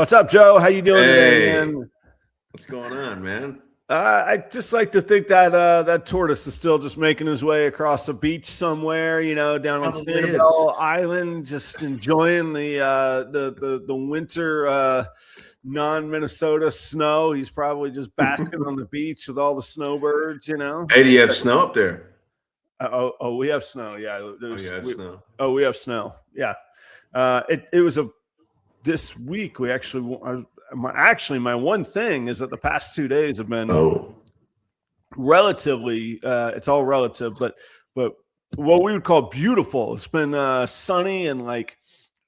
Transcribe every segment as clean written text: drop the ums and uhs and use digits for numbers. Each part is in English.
What's up, Joe? How you doing today, Hey, man? what's going on, man? I just like to think that that tortoise is still just making his way across the beach somewhere, down on Probably is. Sanibel Island, just enjoying the winter non-Minnesota snow. He's probably just basking on the beach with all the snowbirds. Hey, do you have snow up there? We have snow. Yeah, Oh, you have snow. we have snow. Yeah, it was this week we actually my one thing is that the past 2 days have been relatively it's all relative, but what we would call beautiful. It's been sunny and like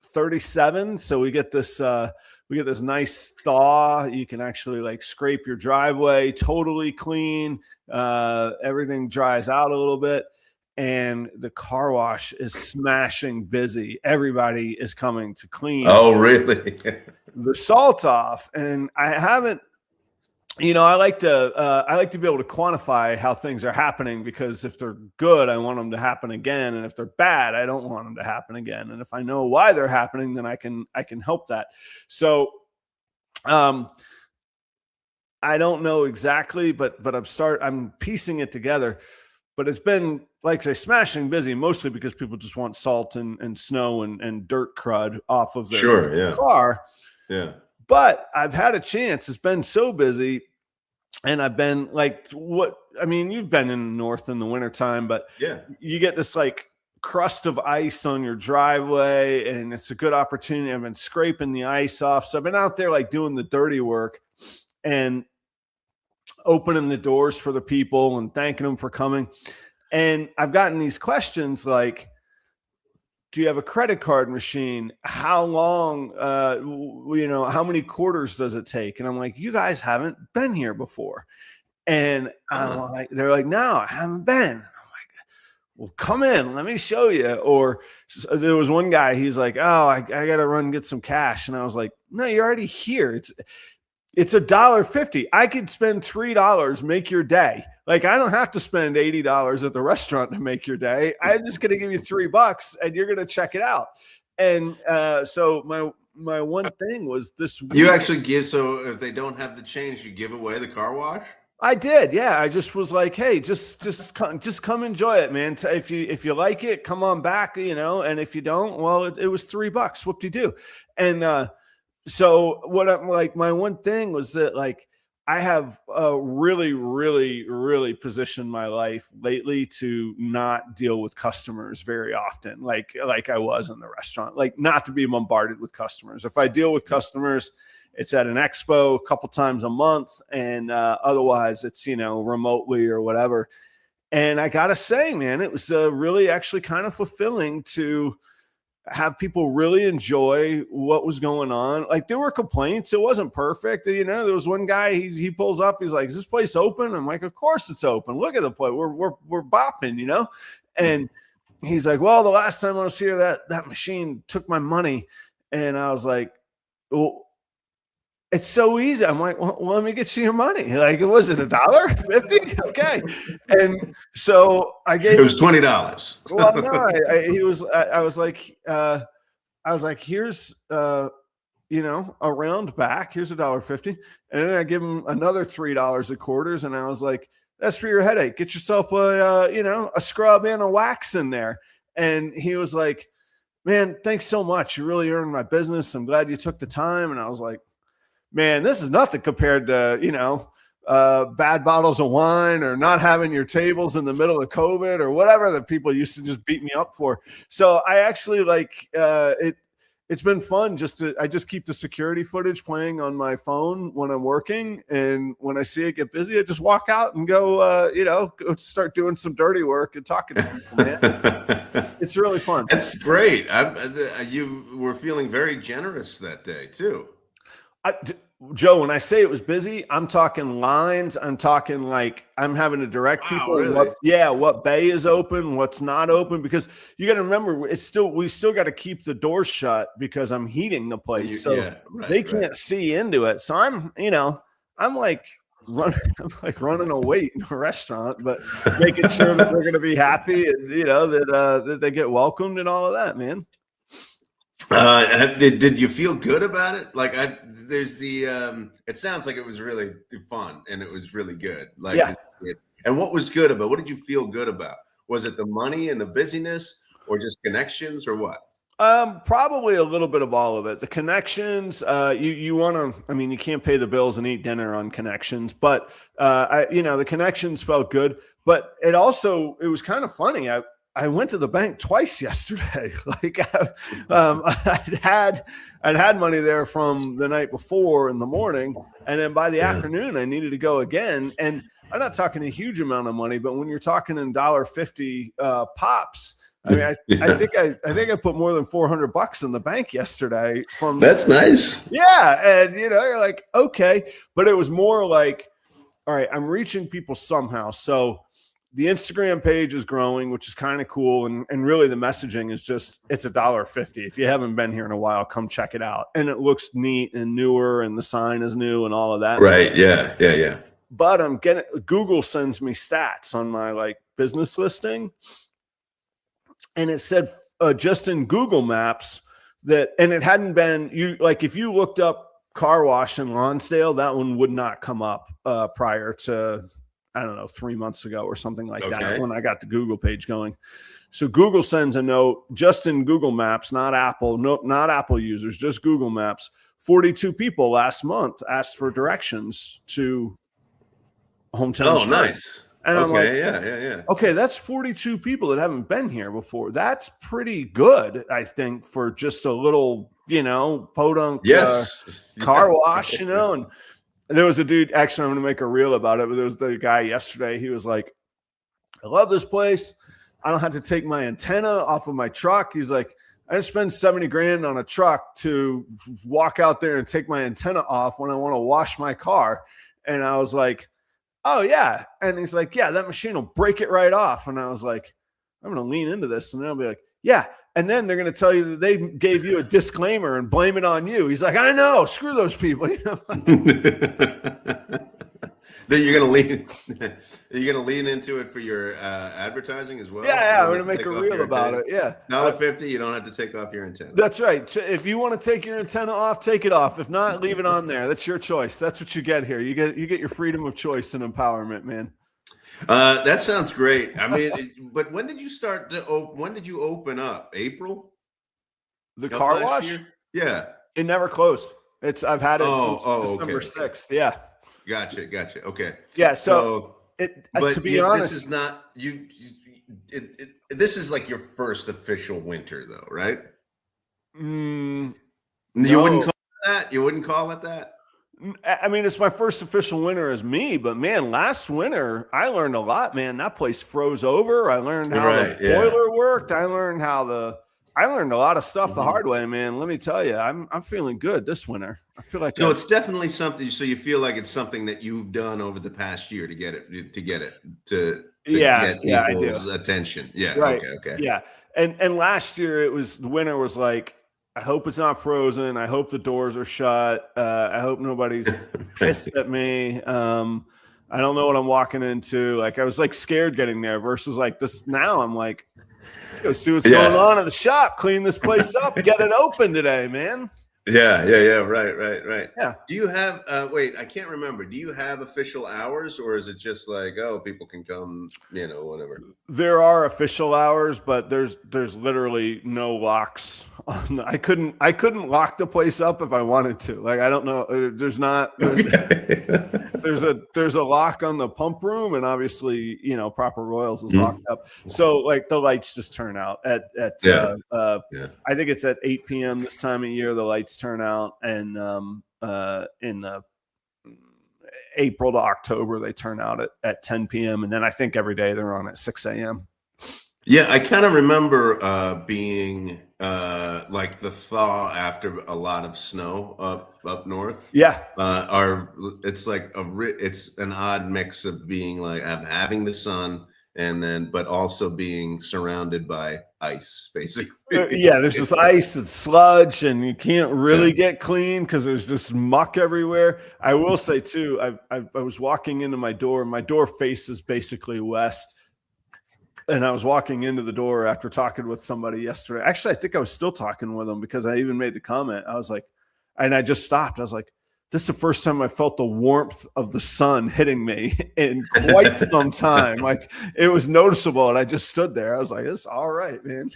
37, so we get this nice thaw. You can actually like scrape your driveway totally clean. Everything dries out a little bit, and the car wash is smashing busy. Everybody is coming to clean. Oh, really? The salt off. And I haven't, I like to be able to quantify how things are happening, because if they're good, I want them to happen again. And if they're bad, I don't want them to happen again. And if I know why they're happening, then I can help that. So, I don't know exactly, but I'm piecing it together. But it's been, like I say, smashing busy, mostly because people just want salt and snow and dirt crud off of their car. Yeah. But I've had a chance. It's been so busy. And I've been like, you've been in the north in the wintertime, but yeah, you get this like crust of ice on your driveway, and it's a good opportunity. I've been scraping the ice off. So I've been out there like doing the dirty work and opening the doors for the people and thanking them for coming. And I've gotten these questions like, do you have a credit card machine? How long, how many quarters does it take? And I'm like, you guys haven't been here before. And they're like, no, I haven't been. And I'm like, well, come in, let me show you. Or there was one guy, he's like, oh, I got to run and get some cash. And I was like, no, you're already here. It's $1.50. I could spend $3, make your day. Like, I don't have to spend $80 at the restaurant to make your day. I'm just going to give you $3 and you're going to check it out. And so my one thing was this week. You actually give, so if they don't have the change, you give away the car wash? I did. Yeah. I just was like, hey, just come enjoy it, man. If you like it, come on back, and if you don't, well, it was $3. Whoop-de-doo. And, so what I'm like, my one thing was that like, I have really, really, really positioned my life lately to not deal with customers very often, like I was in the restaurant, like not to be bombarded with customers. If I deal with customers, it's at an expo a couple times a month, and otherwise it's, remotely or whatever. And I got to say, man, it was really actually kind of fulfilling to have people really enjoy what was going on. Like, there were complaints. It wasn't perfect. There was one guy, he pulls up. He's like, is this place open? I'm like, of course it's open. Look at the place. We're bopping, And he's like, well, the last time I was here, that machine took my money. And I was like, well, it's so easy. I'm like, well, let me get you your money. Like, was it $1.50? Okay. And so I gave. It was $20. Well, no, I was like, here's, around back, here's $1.50. And then I give him another $3 of quarters. And I was like, that's for your headache. Get yourself a scrub and a wax in there. And he was like, man, thanks so much. You really earned my business. I'm glad you took the time. And I was like, man, this is nothing compared to, bad bottles of wine or not having your tables in the middle of COVID or whatever that people used to just beat me up for. So I actually like it's been fun I just keep the security footage playing on my phone when I'm working. And when I see it get busy, I just walk out and go start doing some dirty work and talking to people, man. It's really fun. That's great. You were feeling very generous that day too. Joe, when I say it was busy, I'm talking lines. I'm talking like I'm having to direct people. Really? What bay is open, what's not open, because you got to remember we still got to keep the doors shut because I'm heating the place, they can't see into it. So I'm like running a wait in a restaurant, but making sure that they're going to be happy and that they get welcomed and all of that, man. Did you feel good about it? Like there's it sounds like it was really fun and it was really good. Like, Yeah. and what was good about? What did you feel good about? Was it the money and the busyness, or just connections, or what? Probably a little bit of all of it. The connections, you want to, I mean, you can't pay the bills and eat dinner on connections, but, the connections felt good, but it was kind of funny. I went to the bank twice yesterday. Like, I'd had money there from the night before in the morning. And then by the Yeah. afternoon, I needed to go again. And I'm not talking a huge amount of money, but when you're talking in $1.50 pops, I mean, I think I put more than $400 in the bank yesterday from. That's nice. Yeah, and you're like, okay, but it was more like, all right, I'm reaching people somehow. So the Instagram page is growing, which is kind of cool, and really the messaging is just it's $1.50. If you haven't been here in a while, come check it out, and it looks neat and newer, and the sign is new and all of that. Right? Yeah. Yeah. Yeah. But I'm getting Google sends me stats on my like business listing. And it said just in Google Maps that, and it hadn't been if you looked up car wash in Lonsdale, that one would not come up prior to, I don't know, 3 months ago or something like that when I got the Google page going. So Google sends a note just in Google Maps, not Apple, not Apple users, just Google Maps. 42 people last month asked for directions to Hometown. Oh, Shrine. nice. And I'm like, yeah. Okay, that's 42 people that haven't been here before. That's pretty good, I think, for just a little, podunk car wash, And there was a dude, actually, I'm going to make a reel about it, but there was the guy yesterday. He was like, I love this place. I don't have to take my antenna off of my truck. He's like, I just spend 70 grand on a truck to walk out there and take my antenna off when I want to wash my car. And I was like, oh, yeah. And he's like, yeah, that machine will break it right off. And I was like, I'm going to lean into this. And then I'll be like, yeah. And then they're going to tell you that they gave you a disclaimer and blame it on you. He's like, I know. Screw those people. That you're gonna lean into it for your advertising as well. Yeah, I'm gonna make a reel about it. Yeah, $1.50. You don't have to take off your antenna. That's right. If you want to take your antenna off, take it off. If not, leave it on there. That's your choice. That's what you get here. You get your freedom of choice and empowerment, man. That sounds great. I mean, but when did you start to when did you open up? April? The car wash? Year? Yeah. It never closed. I've had it since December 6th. Yeah. Gotcha. Okay. Yeah. So to be honest, this is not you. This is like your first official winter, though, right? No. You wouldn't call it that. You wouldn't call it that. I mean, it's my first official winter as me, but man, last winter I learned a lot, man. That place froze over. I learned how the boiler worked. I learned a lot of stuff the hard way, man. Let me tell you, I'm feeling good this winter. I feel like it's definitely something. So you feel like it's something that you've done over the past year to get people's attention. Yeah. Right. Okay. Yeah. And last year the winter was like, I hope it's not frozen. I hope the doors are shut. I hope nobody's pissed at me. I don't know what I'm walking into. Like, I was like scared getting there versus like this. Now I'm like, go see what's going on in the shop, clean this place up, get it open today, man. Yeah. Right. Yeah. Do you have wait, I can't remember. Do you have official hours, or is it just like, oh, people can come, whatever? There are official hours, but there's literally no locks. I couldn't lock the place up if I wanted to. Like, I don't know. There's a lock on the pump room, and obviously, Proper Royals is locked up. So like the lights just turn out at I think it's at 8 p.m. this time of year. The lights turn out, and in April to October they turn out at 10 p.m. and then I think every day they're on at 6 a.m. Yeah, I kind of remember being like the thaw after a lot of snow up north. Yeah, it's like it's an odd mix of being like having the sun but also being surrounded by ice, basically. Yeah, there's just ice and sludge, and you can't really get clean because there's just muck everywhere. I will say too, I was walking into my door. My door faces basically west. And I was walking into the door after talking with somebody yesterday. Actually, I think I was still talking with them because I even made the comment. I was like, and I just stopped. I was like, this is the first time I felt the warmth of the sun hitting me in quite some time. Like, it was noticeable. And I just stood there. I was like, it's all right, man.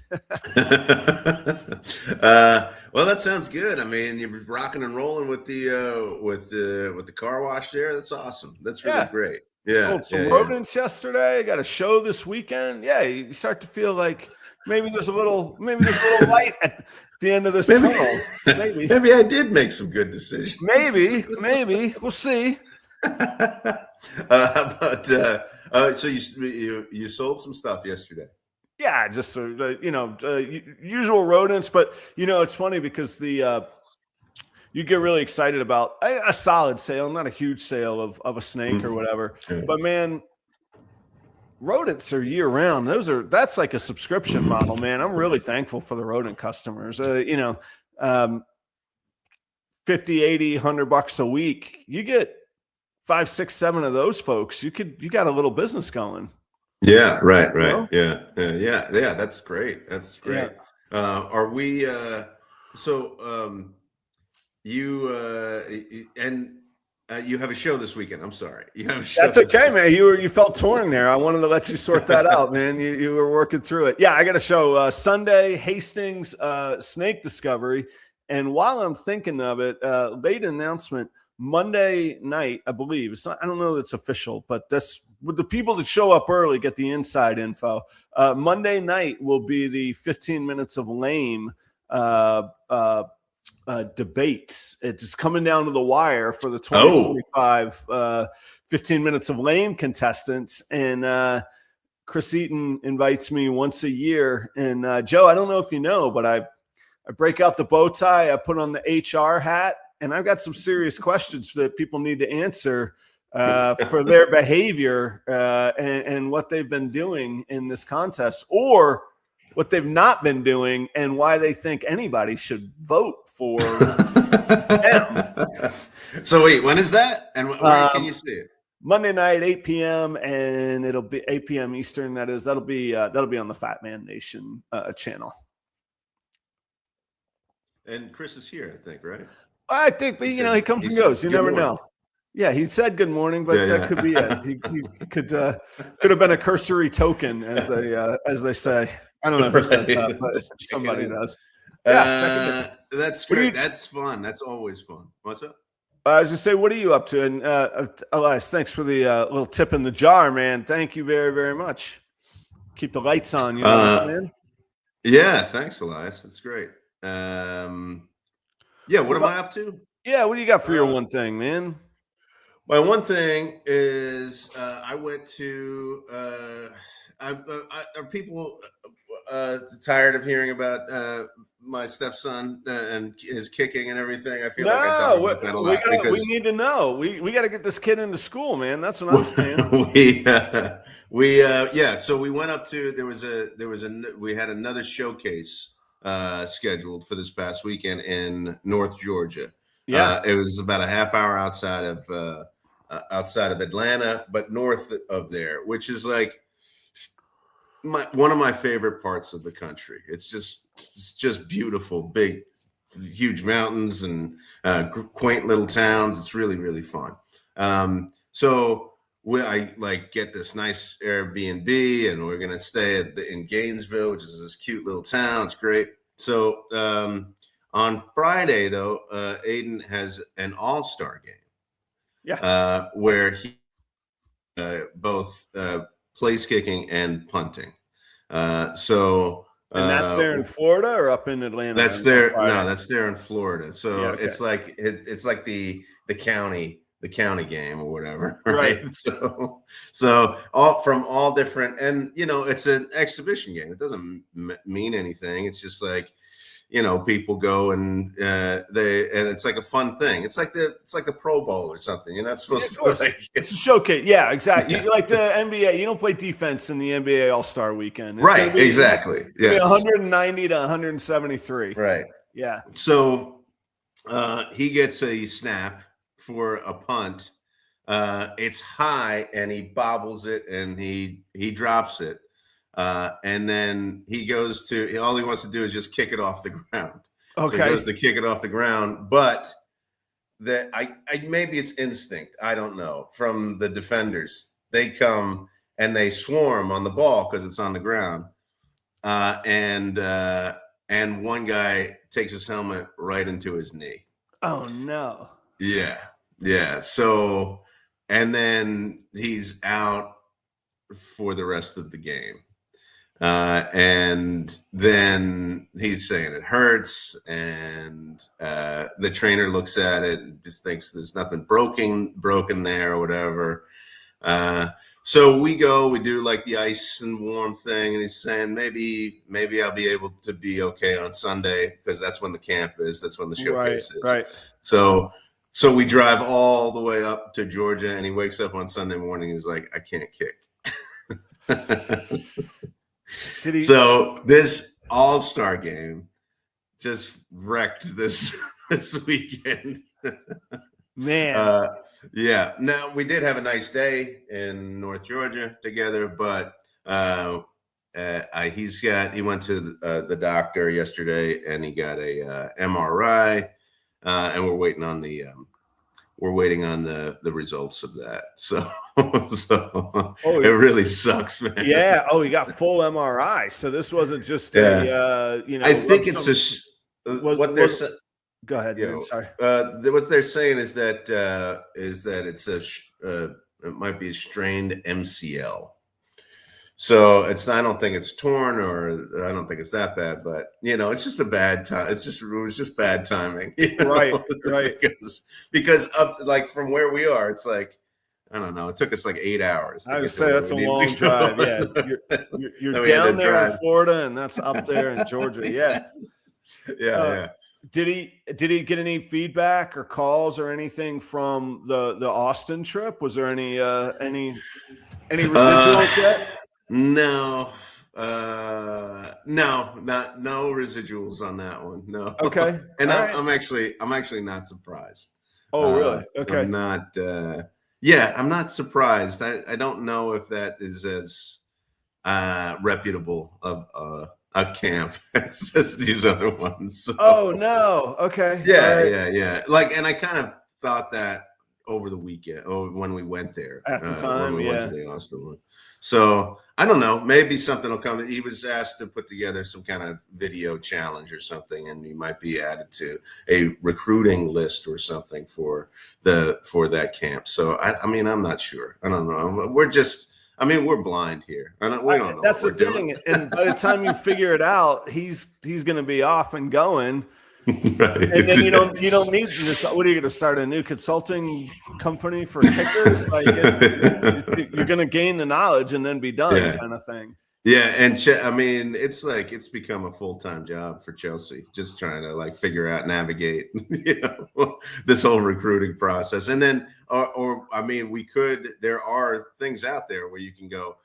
Well, that sounds good. I mean, you're rocking and rolling with the car wash there. That's awesome. That's really great. Yeah. Sold some rodents yesterday. Got a show this weekend. Yeah, you start to feel like maybe there's a little light at the end of this tunnel. Maybe I did make some good decisions. Maybe we'll see. But so you sold some stuff yesterday. Yeah, just usual rodents, but it's funny because you get really excited about a solid sale, not a huge sale of a snake or whatever. But man, rodents are year round. That's like a subscription model, man. I'm really thankful for the rodent customers. 50, 80, $100 a week. You get 5, 6, 7 of those folks. You got a little business going. Yeah, right. Yeah. That's great. That's great. Yeah. Are we? You you have a show this weekend. I'm sorry. You have a show. That's okay, man. You felt torn there. I wanted to let you sort that out, man. You were working through it. Yeah, I got a show Sunday, Hastings snake discovery. And while I'm thinking of it, late announcement Monday night, I believe. I don't know if it's official, but that's with the people that show up early get the inside info. Monday night will be the 15 minutes of lame debates. It's just coming down to the wire for the 2025 15 minutes of lame contestants. And Chris Eaton invites me once a year. And Joe, I don't know if you know, but I break out the bow tie, I put on the HR hat, and I've got some serious questions that people need to answer for their behavior and what they've been doing in this contest, or what they've not been doing and why they think anybody should vote for them. So wait, when is that? And where can you see it? Monday night, 8 p.m. and it'll be 8 p.m. Eastern. That'll be on the Fat Man Nation channel. And Chris is here, I think, right? I think, but he comes and goes. You never know. Yeah, he said good morning, but that could be it. He could have been a cursory token, as they say. I don't know who says that, but somebody does. Yeah, that's great. That's fun. That's always fun. What's up? I was just say, what are you up to? And Elias, thanks for the little tip in the jar, man. Thank you very, very much. Keep the lights on. You know what I'm saying? Yeah, thanks, Elias. That's great. What am I up to? Yeah, what do you got for your one thing, man? My one thing is I went to. Are people tired of hearing about my stepson and his kicking and everything? I feel like I talk about that a lot. We need to know. We got to get this kid into school, man. That's what I'm saying. So we went up to we had another showcase scheduled for this past weekend in North Georgia. Yeah, it was about a half hour outside of Atlanta, but north of there, which is like one of my favorite parts of the country. It's just beautiful, big, huge mountains and quaint little towns. It's really, really fun. So I get this nice Airbnb, and we're gonna stay in Gainesville, which is this cute little town. It's great. So on Friday, though, Aiden has an all-star game. Yeah, where he both place kicking and punting. And that's there in Florida or up in Atlanta? That's there. No, that's there in Florida. So it's like the county game or whatever, right? So all different, and it's an exhibition game. It doesn't mean anything. It's just like, people go and it's like a fun thing. It's like the Pro Bowl or something. You're not supposed to it's a showcase. Yeah, exactly. Yes. Like the NBA, you don't play defense in the NBA All-Star weekend. Right. Exactly. Yes. 190 to 173. Right. Yeah. So he gets a snap for a punt. It's high and he bobbles it and he drops it. And then he goes to, all he wants to do is just kick it off the ground. So he Okay. goes to kick it off the ground, but that maybe it's instinct. I don't know. From the defenders, they come and they swarm on the ball because it's on the ground. And one guy takes his helmet right into his knee. Oh no. Yeah. Yeah. So, and then he's out for the rest of the game. And then he's saying it hurts, and the trainer looks at it and just thinks there's nothing broken there or whatever. So we do like the ice and warm thing, and he's saying maybe I'll be able to be okay on Sunday because that's when the camp is, that's when the showcase is. Right. So we drive all the way up to Georgia, and he wakes up on Sunday morning. He's like, I can't kick. So this all-star game just wrecked this weekend. Man. Yeah. Now, we did have a nice day in North Georgia together, but he went to the doctor yesterday, and he got a MRI, and we're waiting on the results of that. So it really sucks, man. Yeah. Oh, he got full MRI. So this wasn't just I think it's go ahead. Sorry. What they're saying is that it's it might be a strained MCL. So I don't think it's torn, or I don't think it's that bad, but it's just a bad time. It was just bad timing. Right. Because of, like, from where we are, it's like, I don't know. It took us like 8 hours. I would say that's a long drive. Yeah. You're down there in Florida, and that's up there in Georgia. Yeah. Yeah. Did he get any feedback or calls or anything from the Austin trip? Was there any residuals yet? No, no residuals on that one. No. Okay. And I'm actually not surprised. Oh, really? Okay. I'm not. I'm not surprised. I don't know if that is as reputable of a camp as these other ones. So. Oh no. Okay. Yeah. Like, and I kind of thought that over the weekend, or when we went there at the time, when we went to the Austin one. So I don't know. Maybe something will come. He was asked to put together some kind of video challenge or something, and he might be added to a recruiting list or something for that camp. So I mean, I'm not sure. I don't know. We're blind here. We don't know. That's the thing. And by the time you figure it out, he's going to be off and going. Right. And then you don't need this. What are you going to start a new consulting company for kickers? Like you're going to gain the knowledge and then be done, kind of thing. Yeah, and it's like it's become a full-time job for Chelsea, just trying to like figure out, navigate, this whole recruiting process. And then, there are things out there where you can go,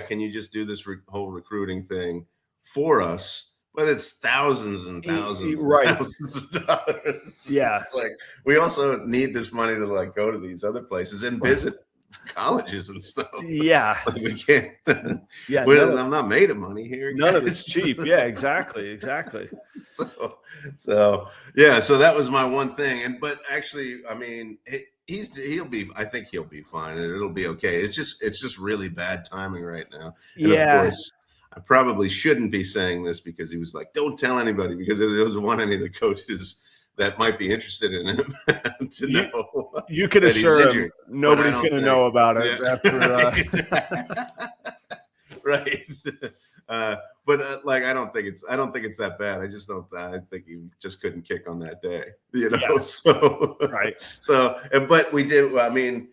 can you just do this whole recruiting thing for us? But it's thousands and thousands, thousands of dollars. Yeah, it's like we also need this money to like go to these other places and visit colleges and stuff. Yeah, like we can't. Yeah, I'm not made of money here. None of it's cheap. Yeah, exactly. So that was my one thing. But actually, I mean, he'll be. I think he'll be fine, and it'll be okay. It's just really bad timing right now. And of course, I probably shouldn't be saying this because he was like, don't tell anybody, because there doesn't want any of the coaches that might be interested in him to know. You can assure him nobody's going to know about it after. Right. But I don't think it's that bad. I think he just couldn't kick on that day, So right. So, but we did. I mean,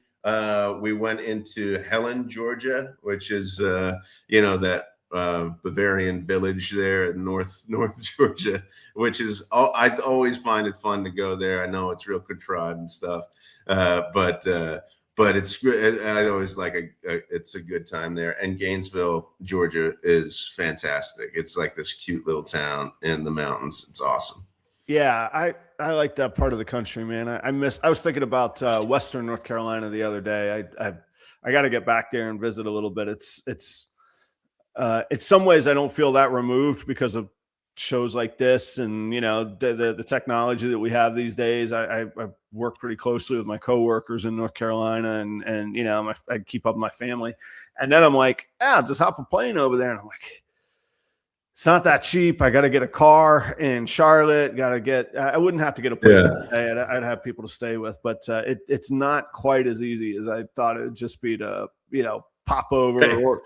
we went into Helen, Georgia, which is that Bavarian village there in North Georgia, which is I always find it fun to go there. I know it's real contrived and stuff, but it's I always it's a good time there. And Gainesville, Georgia is fantastic. It's like this cute little town in the mountains. It's awesome. Yeah, I like that part of the country, man. I was thinking about Western North Carolina the other day. I got to get back there and visit a little bit. It's in some ways I don't feel that removed because of shows like this and, you know, the technology that we have these days. I work pretty closely with my coworkers in North Carolina and, you know, I keep up with my family. And then I'm like, I'll just hop a plane over there. And I'm like, it's not that cheap. I got to get a car in Charlotte. I wouldn't have to get a place to stay. I'd have people to stay with, but it's not quite as easy as I thought it would just be to, you know, pop over or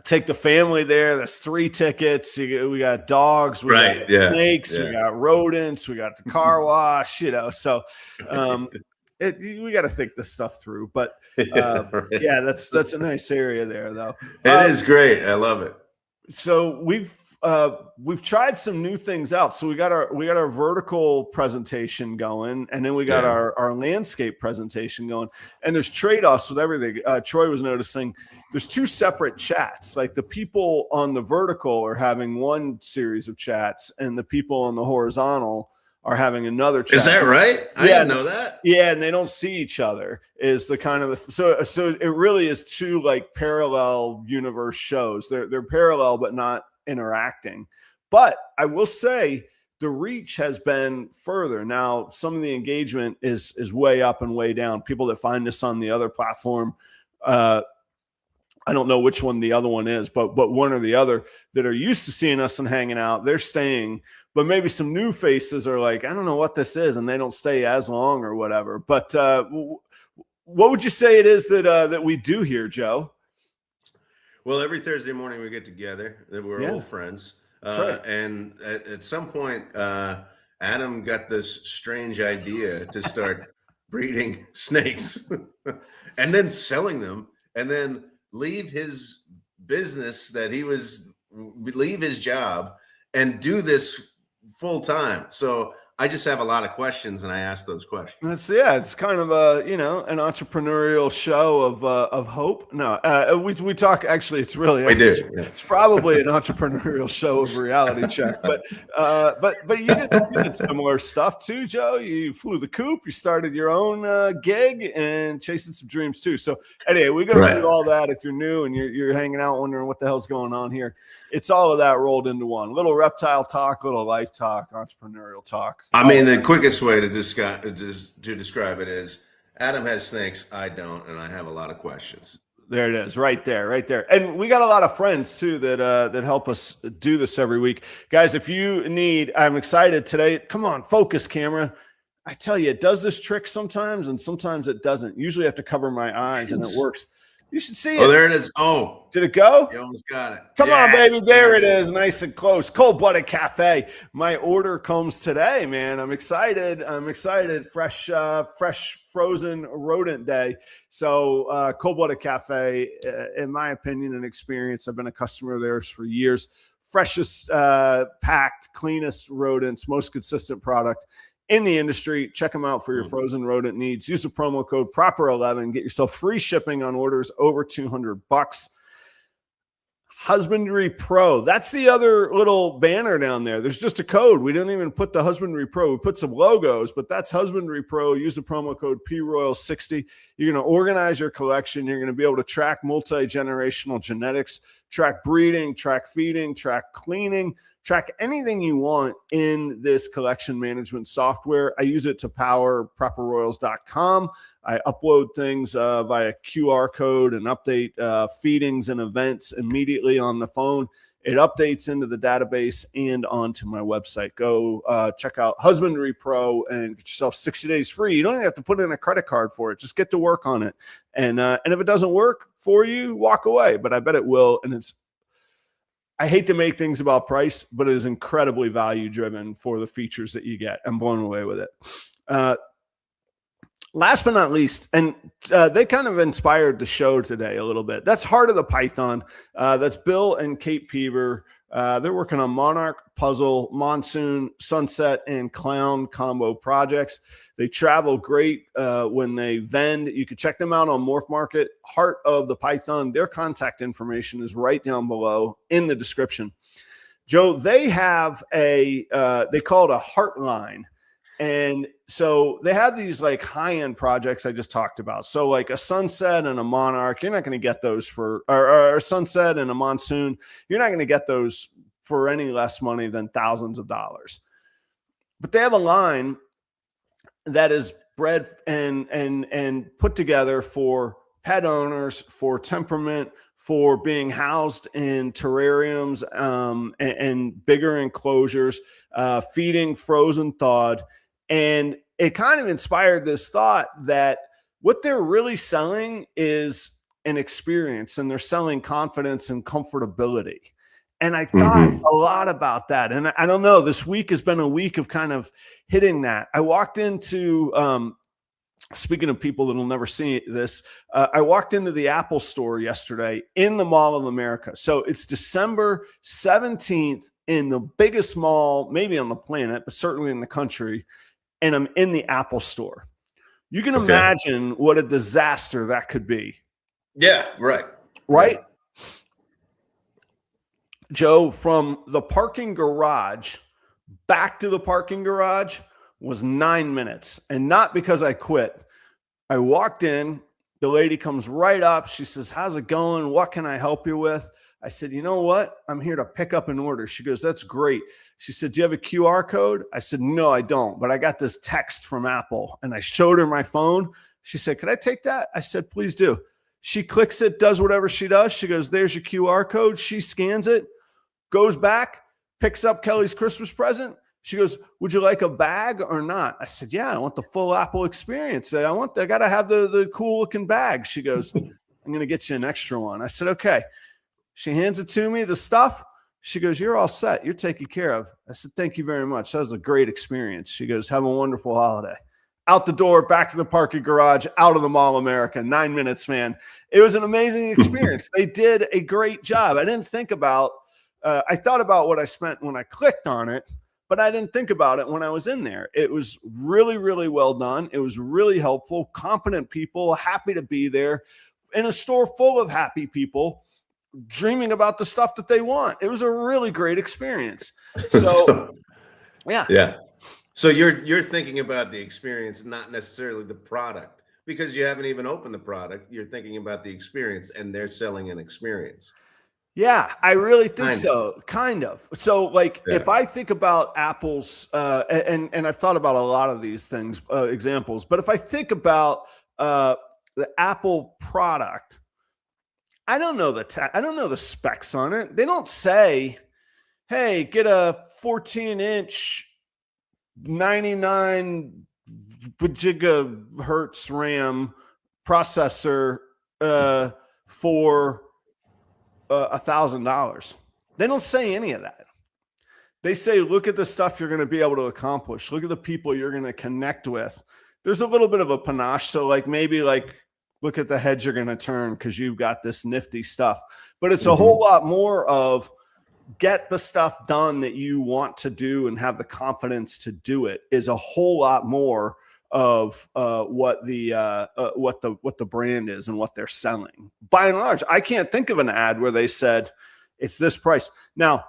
take the family there. There's 3 tickets. We got dogs, we got snakes, we got rodents, we got the car wash, you know. So we got to think this stuff through. But yeah, that's a nice area there, though. It is great. I love it. So we've tried some new things out. So we got our vertical presentation going, and then we got our landscape presentation going. And there's trade-offs with everything. Troy was noticing there's 2 separate chats. Like the people on the vertical are having one series of chats, and the people on the horizontal are having another chat. Is that right? I didn't know that. Yeah, and they don't see each other. Is the kind of so it really is 2 like parallel universe shows. They're parallel but not interacting. But I will say the reach has been further. Now, some of the engagement is way up and way down. People that find us on the other platform, I don't know which one the other one is, but one or the other that are used to seeing us and hanging out, they're staying. But maybe some new faces are like, I don't know what this is, and they don't stay as long or whatever. But what would you say it is that we do here, Joe? Well, every Thursday morning we get together. We're old friends. Right. And at some point, Adam got this strange idea to start breeding snakes and then selling them, and then leave his business leave his job and do this full time. So I just have a lot of questions, and I ask those questions. It's kind of an entrepreneurial show of hope. No, we talk. Actually, it's really it's probably an entrepreneurial show of reality check. But you did similar stuff too, Joe. You flew the coop. You started your own gig and chasing some dreams too. So anyway, we go through all that. If you're new and you're hanging out wondering what the hell's going on here, it's all of that rolled into one. Little reptile talk, little life talk, entrepreneurial talk. I mean, the quickest way to describe it is Adam has snakes, I don't, and I have a lot of questions. There it is, right there. And we got a lot of friends too that help us do this every week. Guys, if you need, I'm excited today. Come on, focus camera. I tell you, it does this trick sometimes, and sometimes it doesn't. Usually I have to cover my eyes, and it works. You should see it. Oh, there it is. Oh. Did it go? You almost got it. Come on, baby. There it is. Nice and close. Cold-Blooded Cafe. My order comes today, man. I'm excited. Fresh frozen rodent day. So Cold-Blooded Cafe, in my opinion and experience, I've been a customer of theirs for years. Freshest packed, cleanest rodents, most consistent product in the industry. Check them out for your frozen rodent needs. Use the promo code PROPER11. Get yourself free shipping on orders over $200. Husbandry Pro. That's the other little banner down there. There's just a code. We didn't even put the Husbandry Pro. We put some logos, but that's Husbandry Pro. Use the promo code PROYAL60. You're going to organize your collection. You're going to be able to track multi-generational genetics, track breeding, track feeding, track cleaning, track anything you want in this collection management software. I use it to power properroyals.com. I upload things via QR code and update feedings and events immediately on the phone. It updates into the database and onto my website. Go check out Husbandry Pro and get yourself 60 days free. You don't even have to put in a credit card for it. Just get to work on it. And if it doesn't work for you, walk away. But I bet it will. And I hate to make things about price, but it is incredibly value driven for the features that you get. I'm blown away with it. Last but not least, and they kind of inspired the show today a little bit. That's Heart of the Python. That's Bill and Kate Peever. They're working on Monarch, Puzzle, Monsoon, Sunset, and Clown combo projects. They travel great when they vend. You can check them out on Morph Market. Heart of the Python. Their contact information is right down below in the description. Joe, they have they call it a heartline. And so they have these like high-end projects I just talked about. So like a Sunset and a Monarch, you're not going to get those for, or a Sunset and a Monsoon, you're not going to get those for any less money than thousands of dollars. But they have a line that is bred and put together for pet owners, for temperament, for being housed in terrariums and bigger enclosures, feeding frozen thawed. And it kind of inspired this thought that what they're really selling is an experience, and they're selling confidence and comfortability. And I thought a lot about that. And I don't know, this week has been a week of kind of hitting that. I walked into, speaking of people that'll never see this, I walked into the Apple store yesterday in the Mall of America. So it's December 17th in the biggest mall, maybe on the planet, but certainly in the country. And I'm in the Apple store. You can imagine what a disaster that could be. Yeah, right. Right? Joe, from the parking garage back to the parking garage was 9 minutes. And not because I quit. I walked in, the lady comes right up. She says, "How's it going? What can I help you with?" I said, "You know what? I'm here to pick up an order." She goes, "That's great." She said, "Do you have a QR code?" I said, "No, I don't, but I got this text from Apple." And I showed her my phone. She said, "Could I take that?" I said, "Please do." She clicks it, does whatever she does. She goes, "There's your QR code." She scans it, goes back, picks up Kelly's Christmas present. She goes, "Would you like a bag or not?" I said, "Yeah, I want the full Apple experience. I got to have the cool looking bag." She goes, "I'm going to get you an extra one." I said, "Okay." She hands it to me, the stuff. She goes, "You're all set. You're taken care of." I said, "Thank you very much. That was a great experience." She goes, "Have a wonderful holiday." Out the door, back to the parking garage, out of the Mall of America. 9 minutes, man. It was an amazing experience. They did a great job. I didn't think about, I thought about what I spent when I clicked on it, but I didn't think about it when I was in there. It was really, really well done. It was really helpful, competent people, happy to be there in a store full of happy people dreaming about the stuff that they want. It was a really great experience. So yeah. Yeah. So you're thinking about the experience, not necessarily the product, because you haven't even opened the product. You're thinking about the experience, and they're selling an experience. Yeah, I really think so. Kind of. So like if I think about Apple's and I've thought about a lot of these things, examples, but if I think about the Apple product, I don't know I don't know the specs on it. They don't say, "Hey, get a 14-inch 99 gigahertz RAM processor for $1,000. They don't say any of that. They say, "Look at the stuff you're going to be able to accomplish. Look at the people you're going to connect with." There's a little bit of a panache. So like maybe like look at the heads you're going to turn because you've got this nifty stuff. But it's a whole lot more of get the stuff done that you want to do and have the confidence to do it is a whole lot more of what the brand is and what they're selling. By and large, I can't think of an ad where they said it's this price. Now,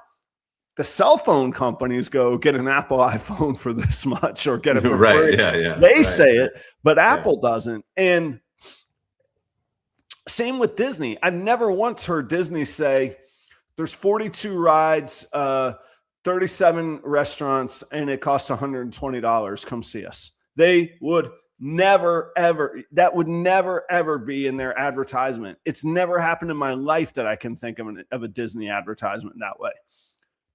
the cell phone companies go get an Apple iPhone for this much or get it for free. Yeah. They say it, but Apple doesn't. And same with Disney. I've never once heard Disney say there's 42 rides, 37 restaurants, and it costs $120. Come see us. They would never, ever, that would never, ever be in their advertisement. It's never happened in my life that I can think of a Disney advertisement that way.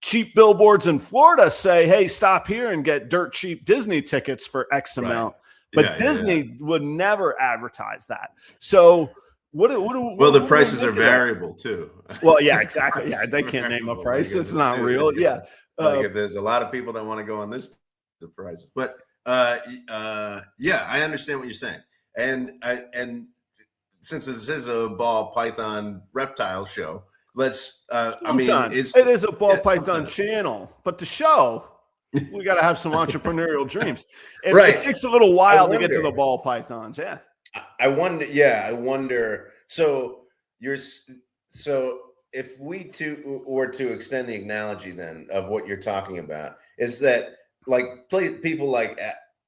Cheap billboards in Florida say, "Hey, stop here and get dirt cheap Disney tickets for X amount." But Disney would never advertise that. So what the prices are variable too. Well, yeah, exactly. Yeah, they can't name a price. It's not real. Yeah. Like if there's a lot of people that want to go on this, the prices. But yeah, I understand what you're saying. And since this is a ball python reptile show, let's it is a ball python channel, but the show, we got to have some entrepreneurial dreams. It takes a little while to get to the ball pythons. Yeah. I wonder. So if we were to extend the analogy then of what you're talking about, is that like people like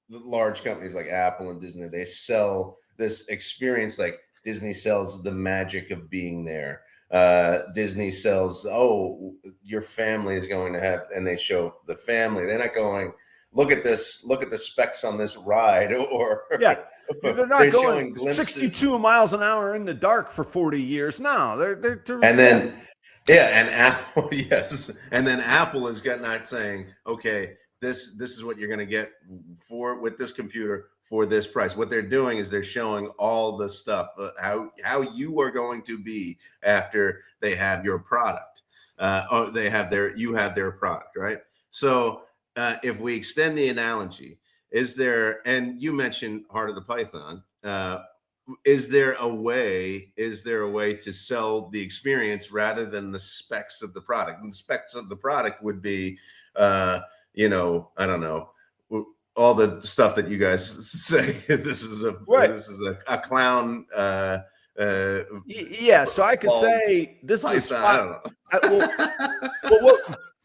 large companies like Apple and Disney, they sell this experience. Like Disney sells the magic of being there. Disney sells, oh, your family is going to have, and they show the family. They're not going, look at this, look at the specs on this ride, or Yeah. They're not they're going showing glimpses. 62 miles an hour in the dark for 40 years. No, they're And then, yeah, and Apple, yes, and then Apple is not saying, okay, this is what you're going to get with this computer for this price. What they're doing is they're showing all the stuff, how you are going to be after they have your product. Or you have their product, right? So if we extend the analogy, and you mentioned Heart of the Python, is there a way to sell the experience rather than the specs of the product? And the specs of the product would be, I don't know, all the stuff that you guys say. This is a clown. Yeah, so I could say this Python, is a spot. I don't know.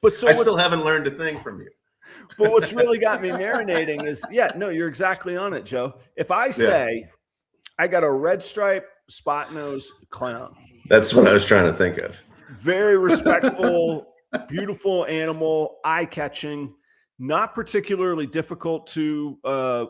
I still haven't learned a thing from you. But what's really got me marinating is, you're exactly on it, Joe. If I say I got a red stripe spot nose clown, that's what I was trying to think of. Very respectful, beautiful animal, eye catching, not particularly difficult to. I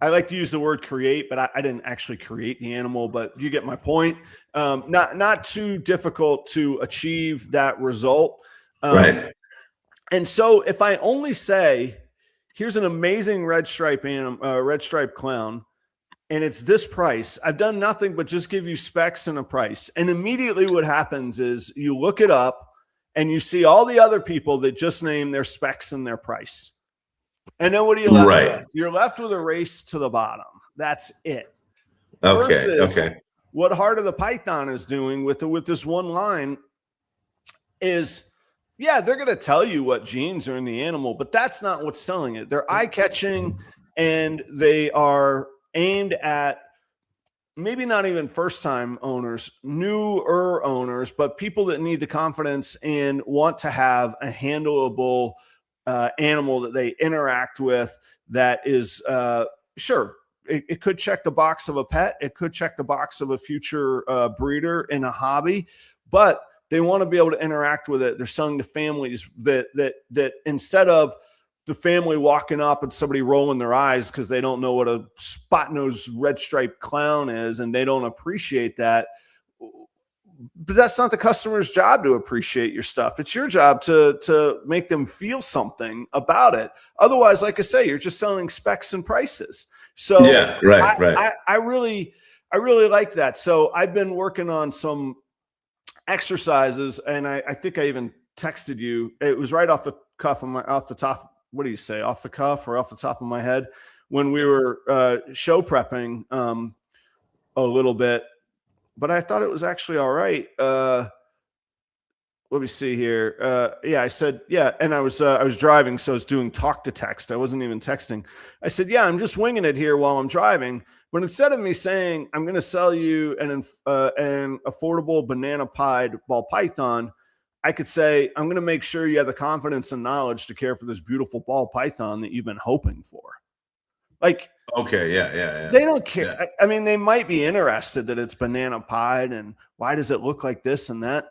like to use the word create, but I didn't actually create the animal. But you get my point. Not too difficult to achieve that result. Right. And so if I only say, here's an amazing red stripe clown, and it's this price, I've done nothing but just give you specs and a price. And immediately what happens is you look it up and you see all the other people that just name their specs and their price. And then what are you left with? You're left with a race to the bottom. That's it. Versus what Heart of the Python is doing with this one line is, they're going to tell you what genes are in the animal, but that's not what's selling it. They're eye-catching, and they are aimed at maybe not even first-time owners, newer owners, but people that need the confidence and want to have a handleable animal that they interact with that is, sure, it could check the box of a pet. It could check the box of a future breeder in a hobby, but they want to be able to interact with it. They're selling to families that instead of the family walking up and somebody rolling their eyes because they don't know what a spot-nosed red-striped clown is and they don't appreciate that. But that's not the customer's job to appreciate your stuff. It's your job to make them feel something about it. Otherwise, like I say, you're just selling specs and prices. So right. I really like that. So I've been working on some exercises, and I think I even texted you. It was right off the cuff, off the top. What do you say? Off the cuff or off the top of my head when we were show prepping a little bit, but I thought it was actually all right. Let me see here. I said, and I was driving, so I was doing talk to text. I wasn't even texting. I said, I'm just winging it here while I'm driving. But instead of me saying, I'm going to sell you an affordable banana pied ball python, I could say, I'm going to make sure you have the confidence and knowledge to care for this beautiful ball python that you've been hoping for. Like, okay, yeah. They don't care. Yeah. I mean, they might be interested that it's banana pied and why does it look like this and that?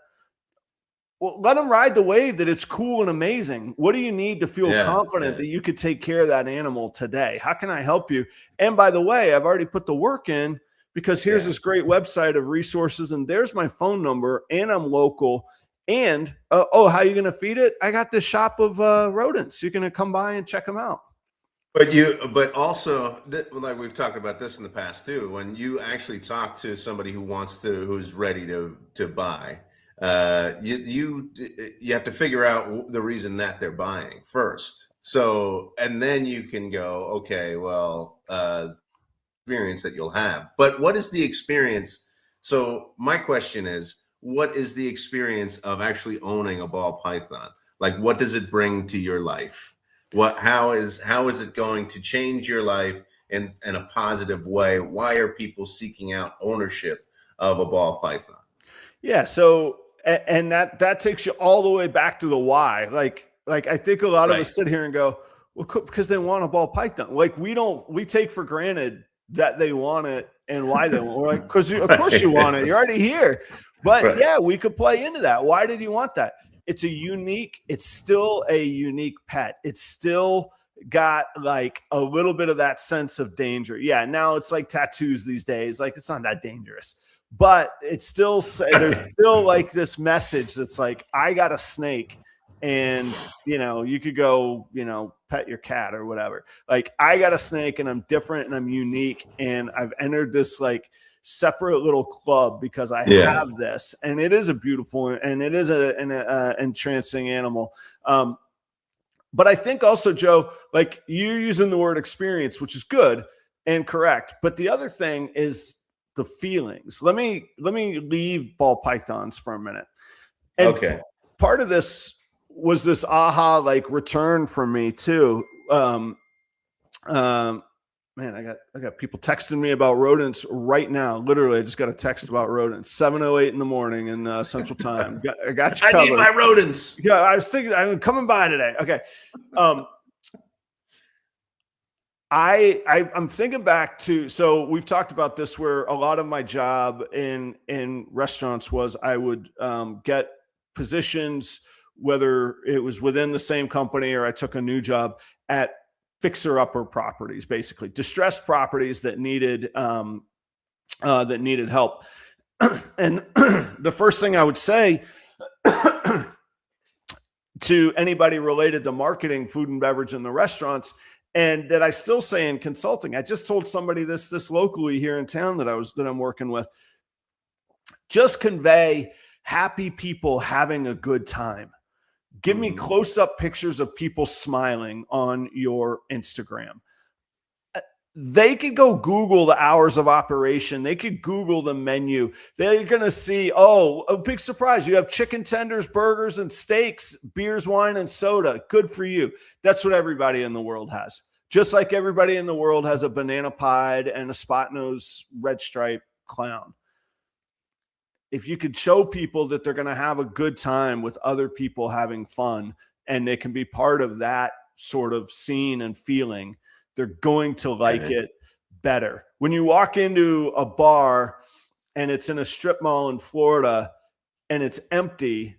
Well, let them ride the wave that it's cool and amazing. What do you need to feel confident that you could take care of that animal today? How can I help you? And by the way, I've already put the work in because here's this great website of resources, and there's my phone number, and I'm local. And, how are you going to feed it? I got this shop of rodents. You're going to come by and check them out. But also, like we've talked about this in the past too, when you actually talk to somebody who's ready to buy, you have to figure out the reason that they're buying first. So, and then you can go, okay, well, experience that you'll have. But what is the experience? So my question is, what is the experience of actually owning a ball python? Like, what does it bring to your life? How is it going to change your life in a positive way? Why are people seeking out ownership of a ball python? Yeah. So, and that takes you all the way back to the why. Like I think a lot of us sit here and go, Well, because they want a ball python. Like we take for granted that they want it and why they want it. We're like, because of course you want it. You're already here. But Right. yeah, we could play into that. Why did you want that? It's still a unique pet. It's still got like a little bit of that sense of danger. Yeah, now it's like tattoos these days. Like it's not that dangerous. But it's still, there's still like this message that's like, I got a snake. And you could go, pet your cat or whatever. Like I got a snake and I'm different and I'm unique. And I've entered this like separate little club because I have this, and it is a beautiful, and it is an entrancing animal. But I think also, Joe, like you're using the word experience, which is good and correct. But the other thing is the feelings. Let me leave ball pythons for a minute. And okay. Part of this was this aha like return from me too. Man, I got people texting me about rodents right now. Literally, I just got a text about rodents. 7:08 in the morning in Central Time. I got you covered. I need my rodents. Yeah, I was thinking I'm coming by today. Okay. I'm thinking back to, so we've talked about this where a lot of my job in restaurants was I would get positions, whether it was within the same company or I took a new job at fixer-upper properties, basically distressed properties that needed help. And the first thing I would say to anybody related to marketing, food and beverage in the restaurants, and that I still say in consulting, I just told somebody this locally here in town that I'm working with, just convey happy people having a good time. Give me close-up pictures of people smiling on your Instagram. They could go Google the hours of operation. They could Google the menu. They're going to see, oh, a big surprise. You have chicken tenders, burgers, and steaks, beers, wine, and soda. Good for you. That's what everybody in the world has. Just like everybody in the world has a banana pied and a spot nose red stripe clown. If you could show people that they're going to have a good time with other people having fun and they can be part of that sort of scene and feeling, they're going to like it better. When you walk into a bar and it's in a strip mall in Florida and it's empty,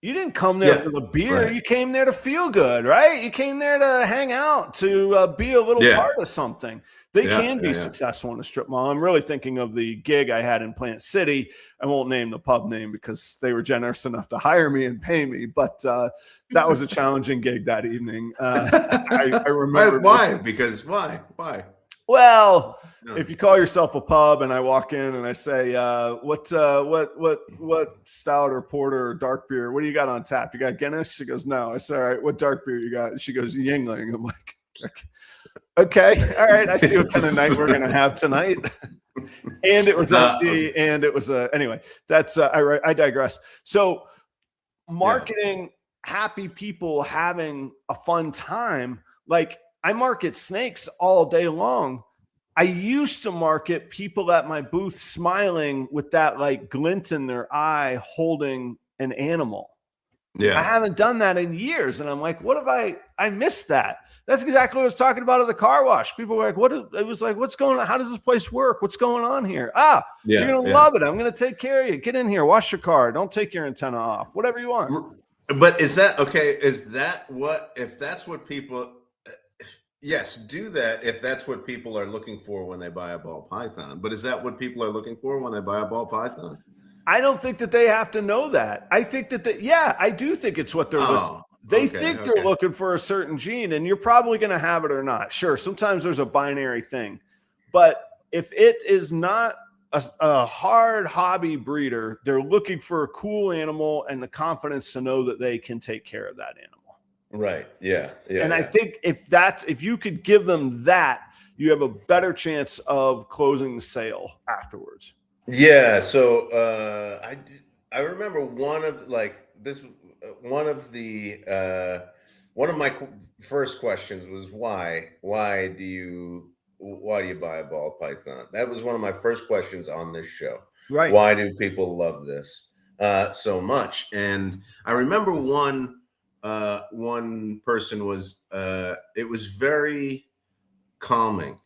you didn't come there for the beer. Right. You came there to feel good, right? You came there to hang out, to be a little part of something. They can be successful in a strip mall. I'm really thinking of the gig I had in Plant City. I won't name the pub name because they were generous enough to hire me and pay me, but that was a challenging gig that evening. I remember. Why? Because why? Well, if you call yourself a pub and I walk in and I say, what stout or porter or dark beer, what do you got on tap? You got Guinness? She goes, no. I say, all right, what dark beer you got? She goes, Yingling. I'm like, okay, all right. I see what kind of night we're going to have tonight. And it was empty. And it was, anyway, that's, I digress. So marketing happy people having a fun time, like, I market snakes all day long. I used to market people at my booth smiling with that like glint in their eye holding an animal. Yeah. I haven't done that in years. And I'm like, what have I missed that? That's exactly what I was talking about at the car wash. People were like, it was like, what's going on? How does this place work? What's going on here? You're going to love it. I'm going to take care of you. Get in here, wash your car. Don't take your antenna off, whatever you want. But is that okay? Is that if that's what people, yes, do that if that's what people are looking for when they buy a ball python. But is that what people are looking for when they buy a ball python? I don't think that they have to know that. I think that I do think it's what they're listening. They think they're looking for a certain gene, and you're probably going to have it or not. Sure, sometimes there's a binary thing. But if it is not a hard hobby breeder, they're looking for a cool animal and the confidence to know that they can take care of that animal. Right. Yeah. And I think if you could give them that, you have a better chance of closing the sale afterwards. Yeah. So I remember one of my first questions was why do you buy a ball python? That was one of my first questions on this show. Right. Why do people love this so much? And I remember one one person was, it was very calming.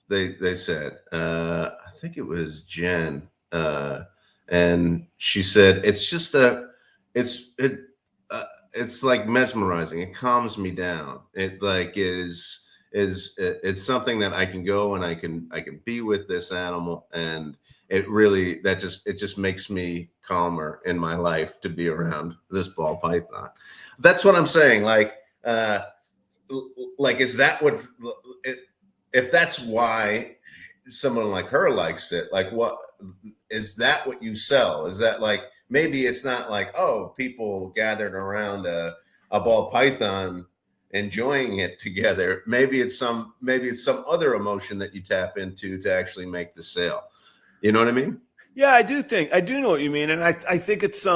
They said, I think it was Jen, and she said, it's like mesmerizing. It calms me down. It like it's something that I can go and I can be with this animal, and it just makes me calmer in my life to be around this ball python. That's what I'm saying. Like is that what if that's why someone like her likes it? Like, what is that what you sell? Is that like, maybe it's not like, oh, people gathered around a ball python enjoying it together. Maybe it's some other emotion that you tap into to actually make the sale. You know what I mean? Yeah, I do know what you mean. And I think it's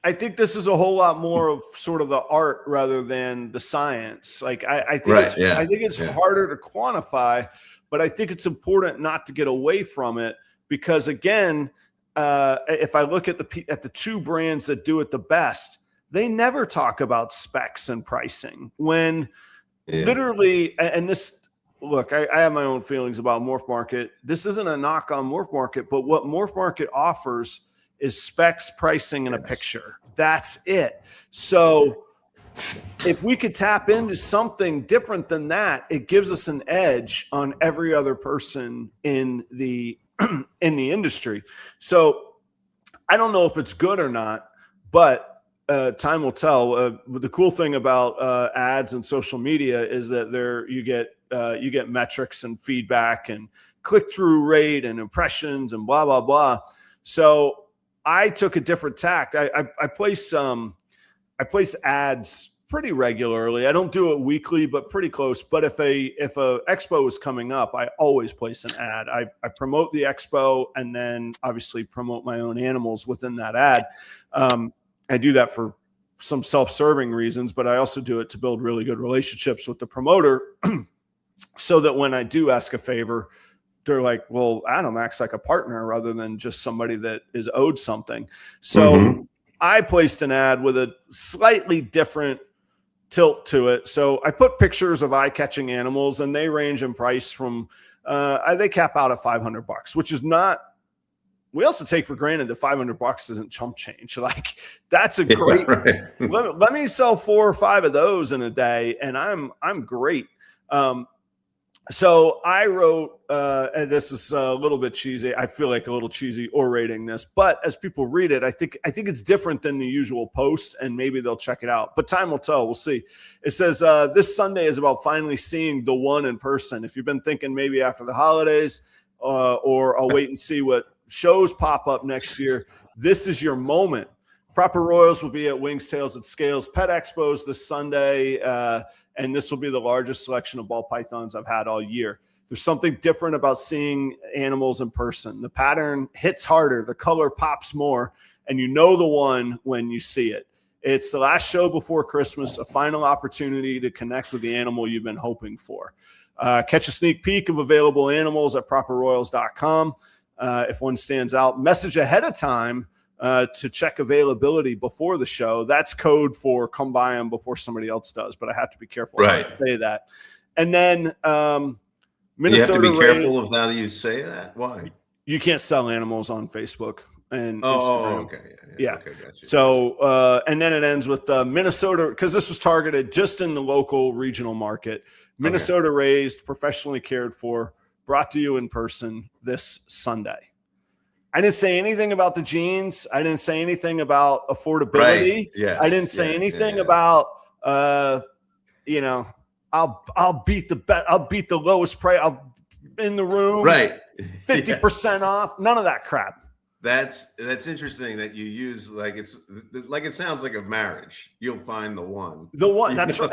I think this is a whole lot more of sort of the art rather than the science. Like I think it's harder to quantify, but I think it's important not to get away from it, because again, if I look at the two brands that do it the best, they never talk about specs and pricing when literally, and this, look, I have my own feelings about Morph Market. This isn't a knock on Morph Market, but what Morph Market offers is specs, pricing, and a picture. That's it. So if we could tap into something different than that, it gives us an edge on every other person in the industry. So I don't know if it's good or not, but time will tell. The cool thing about ads and social media is that you get metrics and feedback and click-through rate and impressions and blah blah blah. So I took a different tact. I place ads pretty regularly. I don't do it weekly, but pretty close. But if a expo is coming up, I always place an ad. I promote the expo and then obviously promote my own animals within that ad. I do that for some self-serving reasons, but I also do it to build really good relationships with the promoter so that when I do ask a favor, they're like, well, Adam acts like a partner rather than just somebody that is owed something. So I placed an ad with a slightly different tilt to it. So I put pictures of eye-catching animals, and they range in price from, they cap out at $500, which is not, we also take for granted that $500 isn't chump change. Like, that's a great, let me sell 4 or 5 of those in a day, and I'm great. So I wrote, and this is a little bit cheesy. I feel like a little cheesy orating this, but as people read it, I think it's different than the usual post, and maybe they'll check it out. But time will tell. We'll see. It says, this Sunday is about finally seeing the one in person. If you've been thinking maybe after the holidays, or I'll wait and see what shows pop up next year, this is your moment. Proper Royals will be at Wings, Tails, and Scales Pet Expos this Sunday, and this will be the largest selection of ball pythons I've had all year. There's something different about seeing animals in person. The pattern hits harder, the color pops more, and you know the one when you see it. It's the last show before Christmas, a final opportunity to connect with the animal you've been hoping for. Catch a sneak peek of available animals at properroyals.com. If one stands out, message ahead of time to check availability before the show. That's code for come by them before somebody else does, but I have to be careful how I say that. And then Minnesota, you have to be careful of how you say that. Why? You can't sell animals on Facebook and Instagram. Okay. Okay, gotcha. So and then it ends with Minnesota, because this was targeted just in the local regional market. Minnesota raised, professionally cared for, brought to you in person this Sunday. I didn't say anything about the genes. I didn't say anything about affordability. Right. Yes. I didn't say anything about I'll beat the lowest price. I'll in the room. Right. 50% off. None of that crap. That's interesting that you use it sounds like a marriage. You'll find the one. The one. That's right.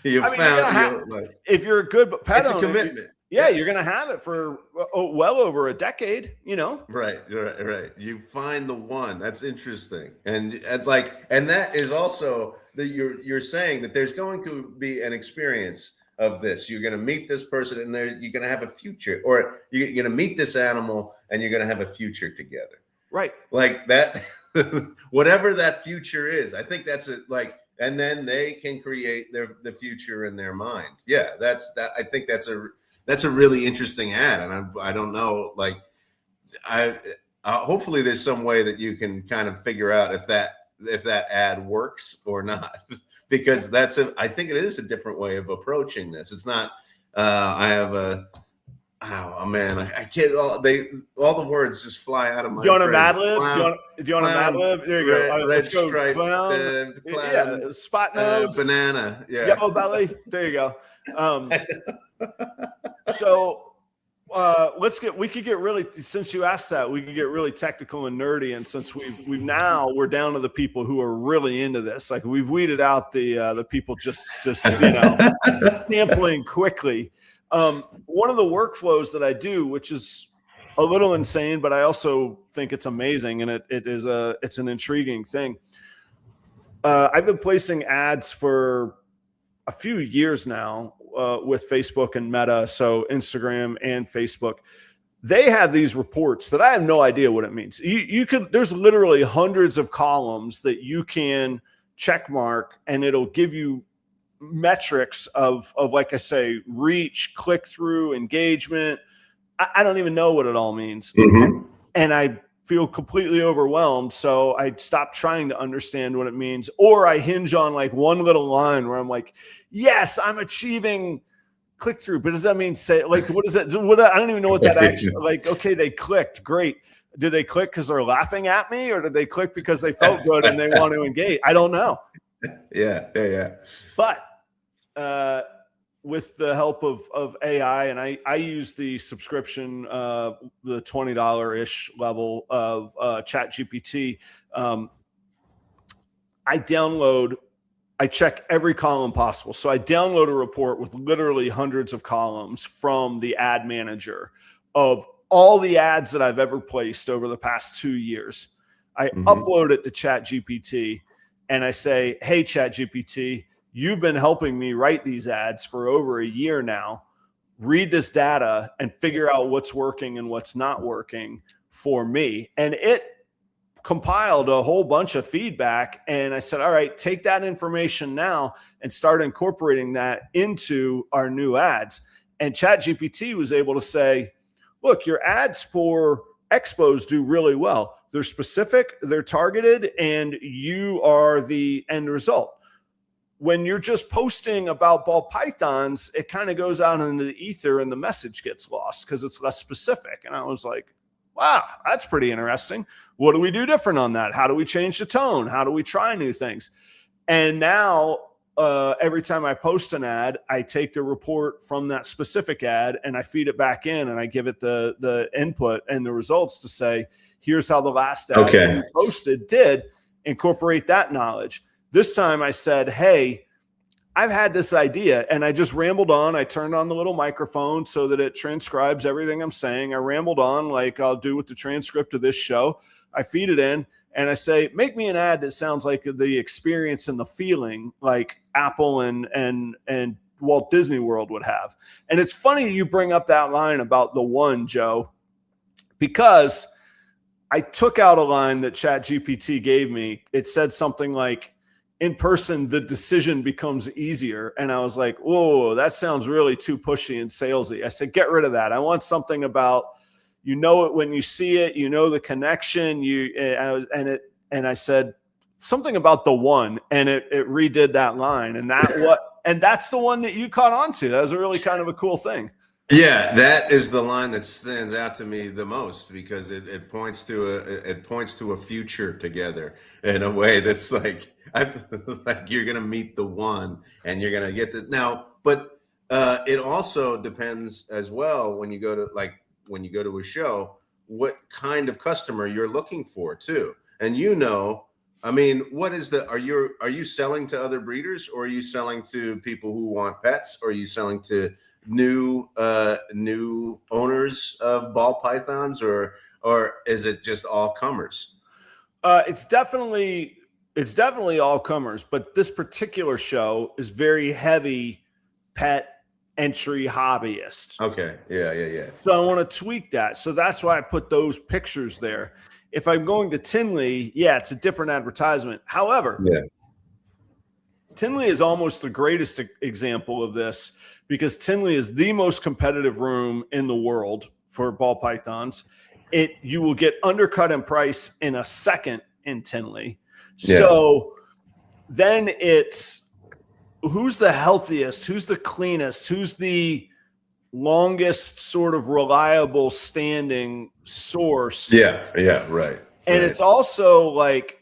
If you're a good pet owner, it's a commitment. You're going to have it for well over a decade, Right. You find the one. That's interesting. And that is also that you're saying that there's going to be an experience of this. You're going to meet this person, and you're going to have a future, or you're going to meet this animal and you're going to have a future together. Right. Like that, whatever that future is. I think that's and then they can create the future in their mind. Yeah, I think that's a really interesting ad, and I don't know, like, hopefully there's some way that you can kind of figure out if that ad works or not, because I think it is a different way of approaching this. It's not. I have a. Oh man, I can't. All the words just fly out of my. Do you want a brain. Mad Lib? Clown, Do you want a Mad Lib? There you go. Red Let's go. stripe, Clown. clown, Spot nose. banana. Yeah. Yellow belly. There you go. So we could get really, since you asked that, we could get really technical and nerdy. And since we're down to the people who are really into this, like we've weeded out the people just sampling quickly. One of the workflows that I do, which is a little insane, but I also think it's amazing, and it's an intriguing thing. I've been placing ads for a few years now with Facebook and Meta, so Instagram and Facebook. They have these reports that I have no idea what it means. There's literally hundreds of columns that you can check mark, and it'll give you metrics of like I say, reach, click through, engagement. I don't even know what it all means. Mm-hmm. And I feel completely overwhelmed. So I stop trying to understand what it means, or I hinge on like one little line where I'm like, yes, I'm achieving click through. But does that mean like, what is it? I don't even know what that actually, like, okay, they clicked. Great. Did they click because they're laughing at me, or did they click because they felt good and they want to engage? I don't know. Yeah. But with the help of AI, and I use the subscription, the $20-ish level of ChatGPT. I check every column possible. So I download a report with literally hundreds of columns from the ad manager of all the ads that I've ever placed over the past 2 years. I upload it to ChatGPT, and I say, hey, ChatGPT, you've been helping me write these ads for over a year now. Read this data and figure out what's working and what's not working for me. And it compiled a whole bunch of feedback. And I said, all right, take that information now and start incorporating that into our new ads. And ChatGPT was able to say, look, your ads for expos do really well. They're specific, they're targeted, and you are the end result. When you're just posting about ball pythons, it kind of goes out into the ether and the message gets lost because it's less specific. And I was like, wow, that's pretty interesting. What do we do different on that? How do we change the tone? How do we try new things? And now every time I post an ad, I take the report from that specific ad and I feed it back in, and I give it the input and the results to say, here's how the last ad that you posted did. Incorporate that knowledge. This time I said, hey, I've had this idea, and I just rambled on. I turned on the little microphone so that it transcribes everything I'm saying. I rambled on like I'll do with the transcript of this show. I feed it in, and I say, make me an ad that sounds like the experience and the feeling like Apple and Walt Disney World would have. And it's funny you bring up that line about the one, Joe, because I took out a line that ChatGPT gave me. It said something like, in person, the decision becomes easier. And I was like, whoa, that sounds really too pushy and salesy. I said, get rid of that. I want something about, you know, it when you see it, you know, the connection, and I said something about the one, and it redid that line. And that's the one that you caught on to. That was really kind of a cool thing. Yeah, that is the line that stands out to me the most, because it points to a future together in a way that's like, like you're gonna meet the one and you're gonna get the now. But it also depends as well when you go to a show, what kind of customer you're looking for too. And I mean, are you selling to other breeders, or are you selling to people who want pets, or are you selling to new owners of ball pythons, or is it just all comers? It's definitely all comers, but this particular show is very heavy pet entry hobbyist. Okay. Yeah. So I want to tweak that. So that's why I put those pictures there. If I'm going to Tinley, yeah, it's a different advertisement. However, Tinley is almost the greatest example of this because Tinley is the most competitive room in the world for ball pythons. You will get undercut in price in a second in Tinley. Yeah. So then it's who's the healthiest, who's the cleanest, who's the longest sort of reliable standing source. Yeah, right. And right. it's also like,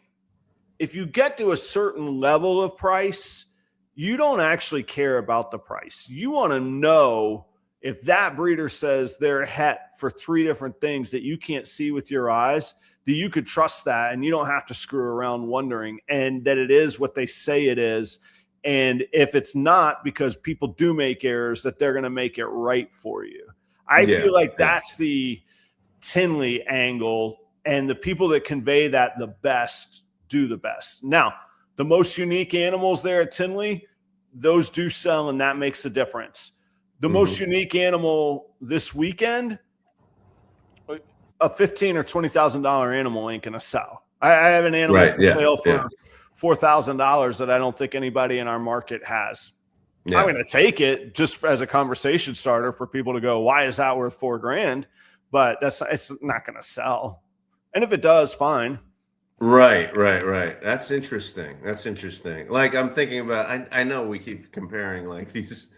if you get to a certain level of price, you don't actually care about the price. You want to know if that breeder says they're het for 3 different things that you can't see with your eyes, that you could trust that and you don't have to screw around wondering, and that it is what they say it is. And if it's not, because people do make errors, that they're going to make it right for you. I feel like that's the Tinley angle, and the people that convey that the best do the best. Now, the most unique animals there at Tinley, those do sell, and that makes a difference. The most unique animal this weekend, a $15,000 or $20,000 animal ain't gonna sell. I have an animal for sale for $4,000 that I don't think anybody in our market has. Yeah. I'm gonna take it just as a conversation starter for people to go, why is that worth $4,000? But it's not gonna sell. And if it does, fine. Right. That's interesting. Like, I'm thinking about, I know we keep comparing like these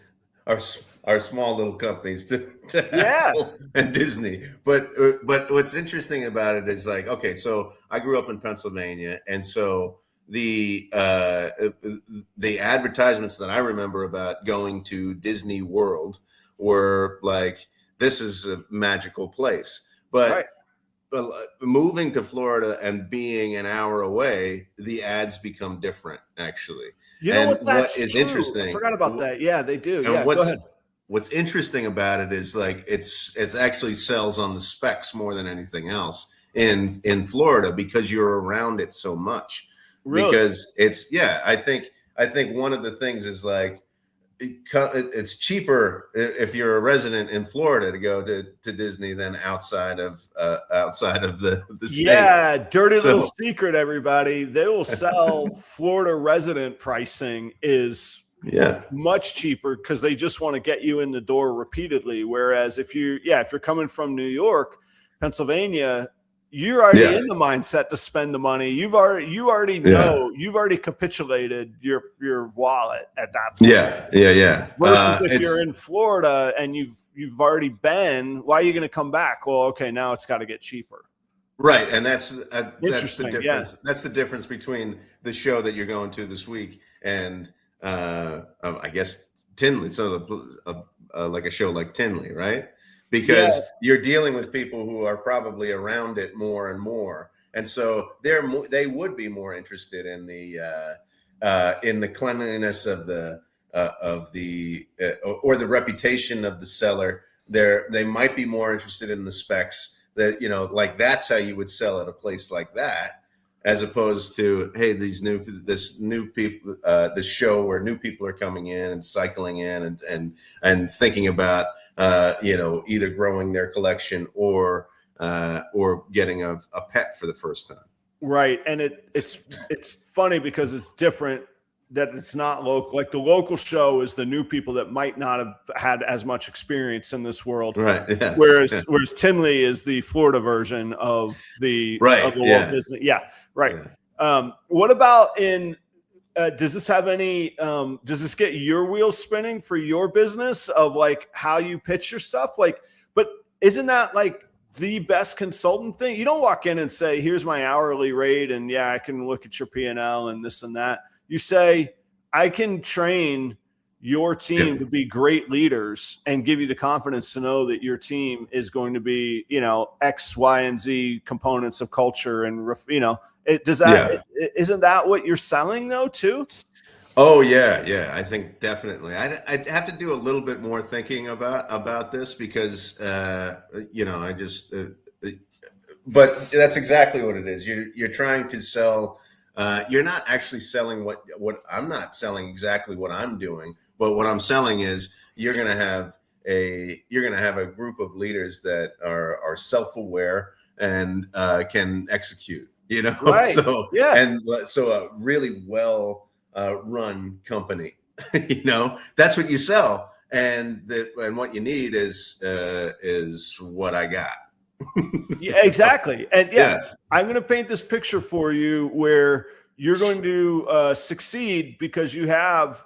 our small little companies to Apple and Disney, but what's interesting about it is like, okay, so I grew up in Pennsylvania, and so the advertisements that I remember about going to Disney World were like, this is a magical place, but moving to Florida and being an hour away, the ads become different, actually. You know what? That's what is interesting. I forgot about that. Yeah, they do. And go ahead. What's interesting about it is like it's actually sells on the specs more than anything else in Florida, because you're around it so much. Really? Because it's I think one of the things is like, it's cheaper if you're a resident in Florida to go to Disney than outside of the state. Yeah, dirty little secret, everybody. They will sell Florida resident pricing is much cheaper because they just want to get you in the door repeatedly. Whereas if you're coming from New York, Pennsylvania, you're already in the mindset to spend the money. You already know you've already capitulated your wallet at that point. Yeah. Versus if you're in Florida and you've already been, why are you going to come back? Well, okay, now it's got to get cheaper. Right, and that's the difference. That's the difference between the show that you're going to this week and I guess Tinley. So like a show like Tinley, right? Because you're dealing with people who are probably around it more and more, and so they would be more interested in the cleanliness of the or the reputation of the seller. They might be more interested in the specs. That, like, that's how you would sell at a place like that, as opposed to, hey, this show where new people are coming in and cycling in and thinking about either growing their collection or getting a pet for the first time. Right. And it's funny because it's different, that it's not local. Like, the local show is the new people that might not have had as much experience in this world. Right. Yes. Whereas Tinley is the Florida version of the Walt Disney. Yeah. Right. Yeah. What about does this have any, does this get your wheels spinning for your business of like how you pitch your stuff? Like, but isn't that like the best consultant thing? You don't walk in and say, here's my hourly rate, and I can look at your P&L and this and that. You say, I can train your team to be great leaders and give you the confidence to know that your team is going to be, X, Y, and Z components of culture. And, isn't that what you're selling though too? Oh yeah. I think definitely. I'd have to do a little bit more thinking about this because, but that's exactly what it is. You're trying to sell. You're not actually selling what I'm not selling exactly what I'm doing, but what I'm selling is you're going to have a group of leaders that are self-aware and can execute, Right. So a really well run company. That's what you sell, and what you need is what I got. Yeah, exactly. And Yeah. I'm going to paint this picture for you where you're going to succeed because you have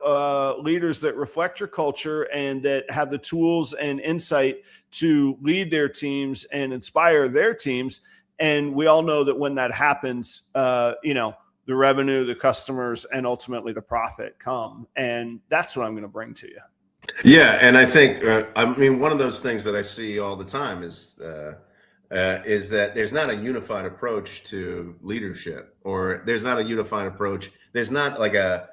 leaders that reflect your culture and that have the tools and insight to lead their teams and inspire their teams. And we all know that when that happens, the revenue, the customers, and ultimately the profit come. And that's what I'm going to bring to you. Yeah. And I think, one of those things that I see all the time is that there's not a unified approach to leadership, or there's not a unified approach. There's not like a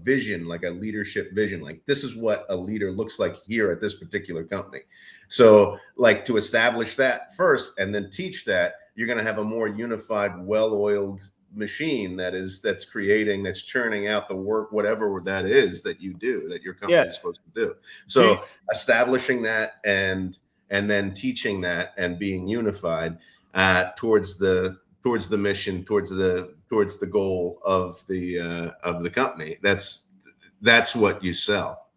vision, like a leadership vision. Like, this is what a leader looks like here at this particular company. So, like, to establish that first and then teach that, you're going to have a more unified, well-oiled machine that's churning out the work, whatever that is that you do, that your company is supposed to do. So establishing that and then teaching that and being unified towards the mission, towards the goal of the company. That's what you sell.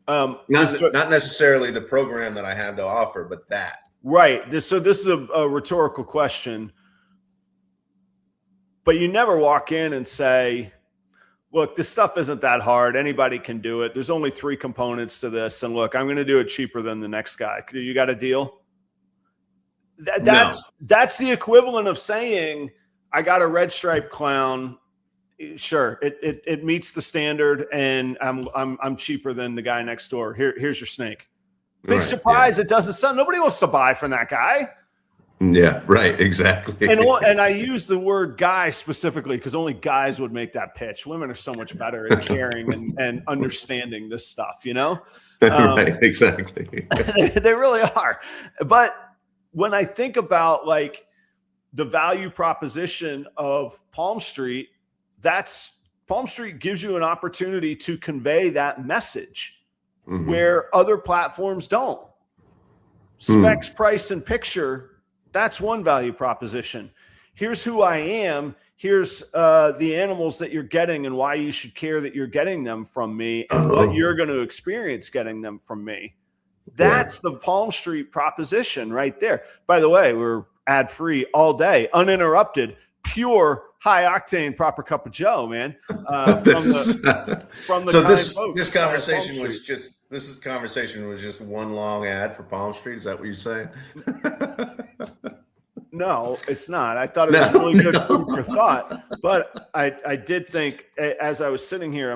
Not necessarily the program that I have to offer, but that. Right. So this is a rhetorical question, but you never walk in and say, look, this stuff isn't that hard. Anybody can do it. There's only 3 components to this. And look, I'm going to do it cheaper than the next guy. You got a deal? That's the equivalent of saying, I got a red striped clown. Sure. It meets the standard, and I'm cheaper than the guy next door. Here's your snake. Big surprise. Yeah. It doesn't sell. Nobody wants to buy from that guy. Yeah, right. Exactly. And I use the word guy specifically because only guys would make that pitch. Women are so much better at caring and understanding this stuff, Right. Exactly. They really are. But when I think about like the value proposition of Palm Street, Palm Street gives you an opportunity to convey that message where other platforms don't. Specs, price, and picture. That's one value proposition. Here's who I am. Here's the animals that you're getting and why you should care that you're getting them from me and what you're going to experience getting them from me. That's the Palm Street proposition right there. By the way, we're ad-free all day, uninterrupted, pure, high-octane, proper cup of Joe, man. This conversation was just one long ad for Palm Street. Is that what you're saying? No, it's not. I thought it was really good food for thought. But I did think, as I was sitting here,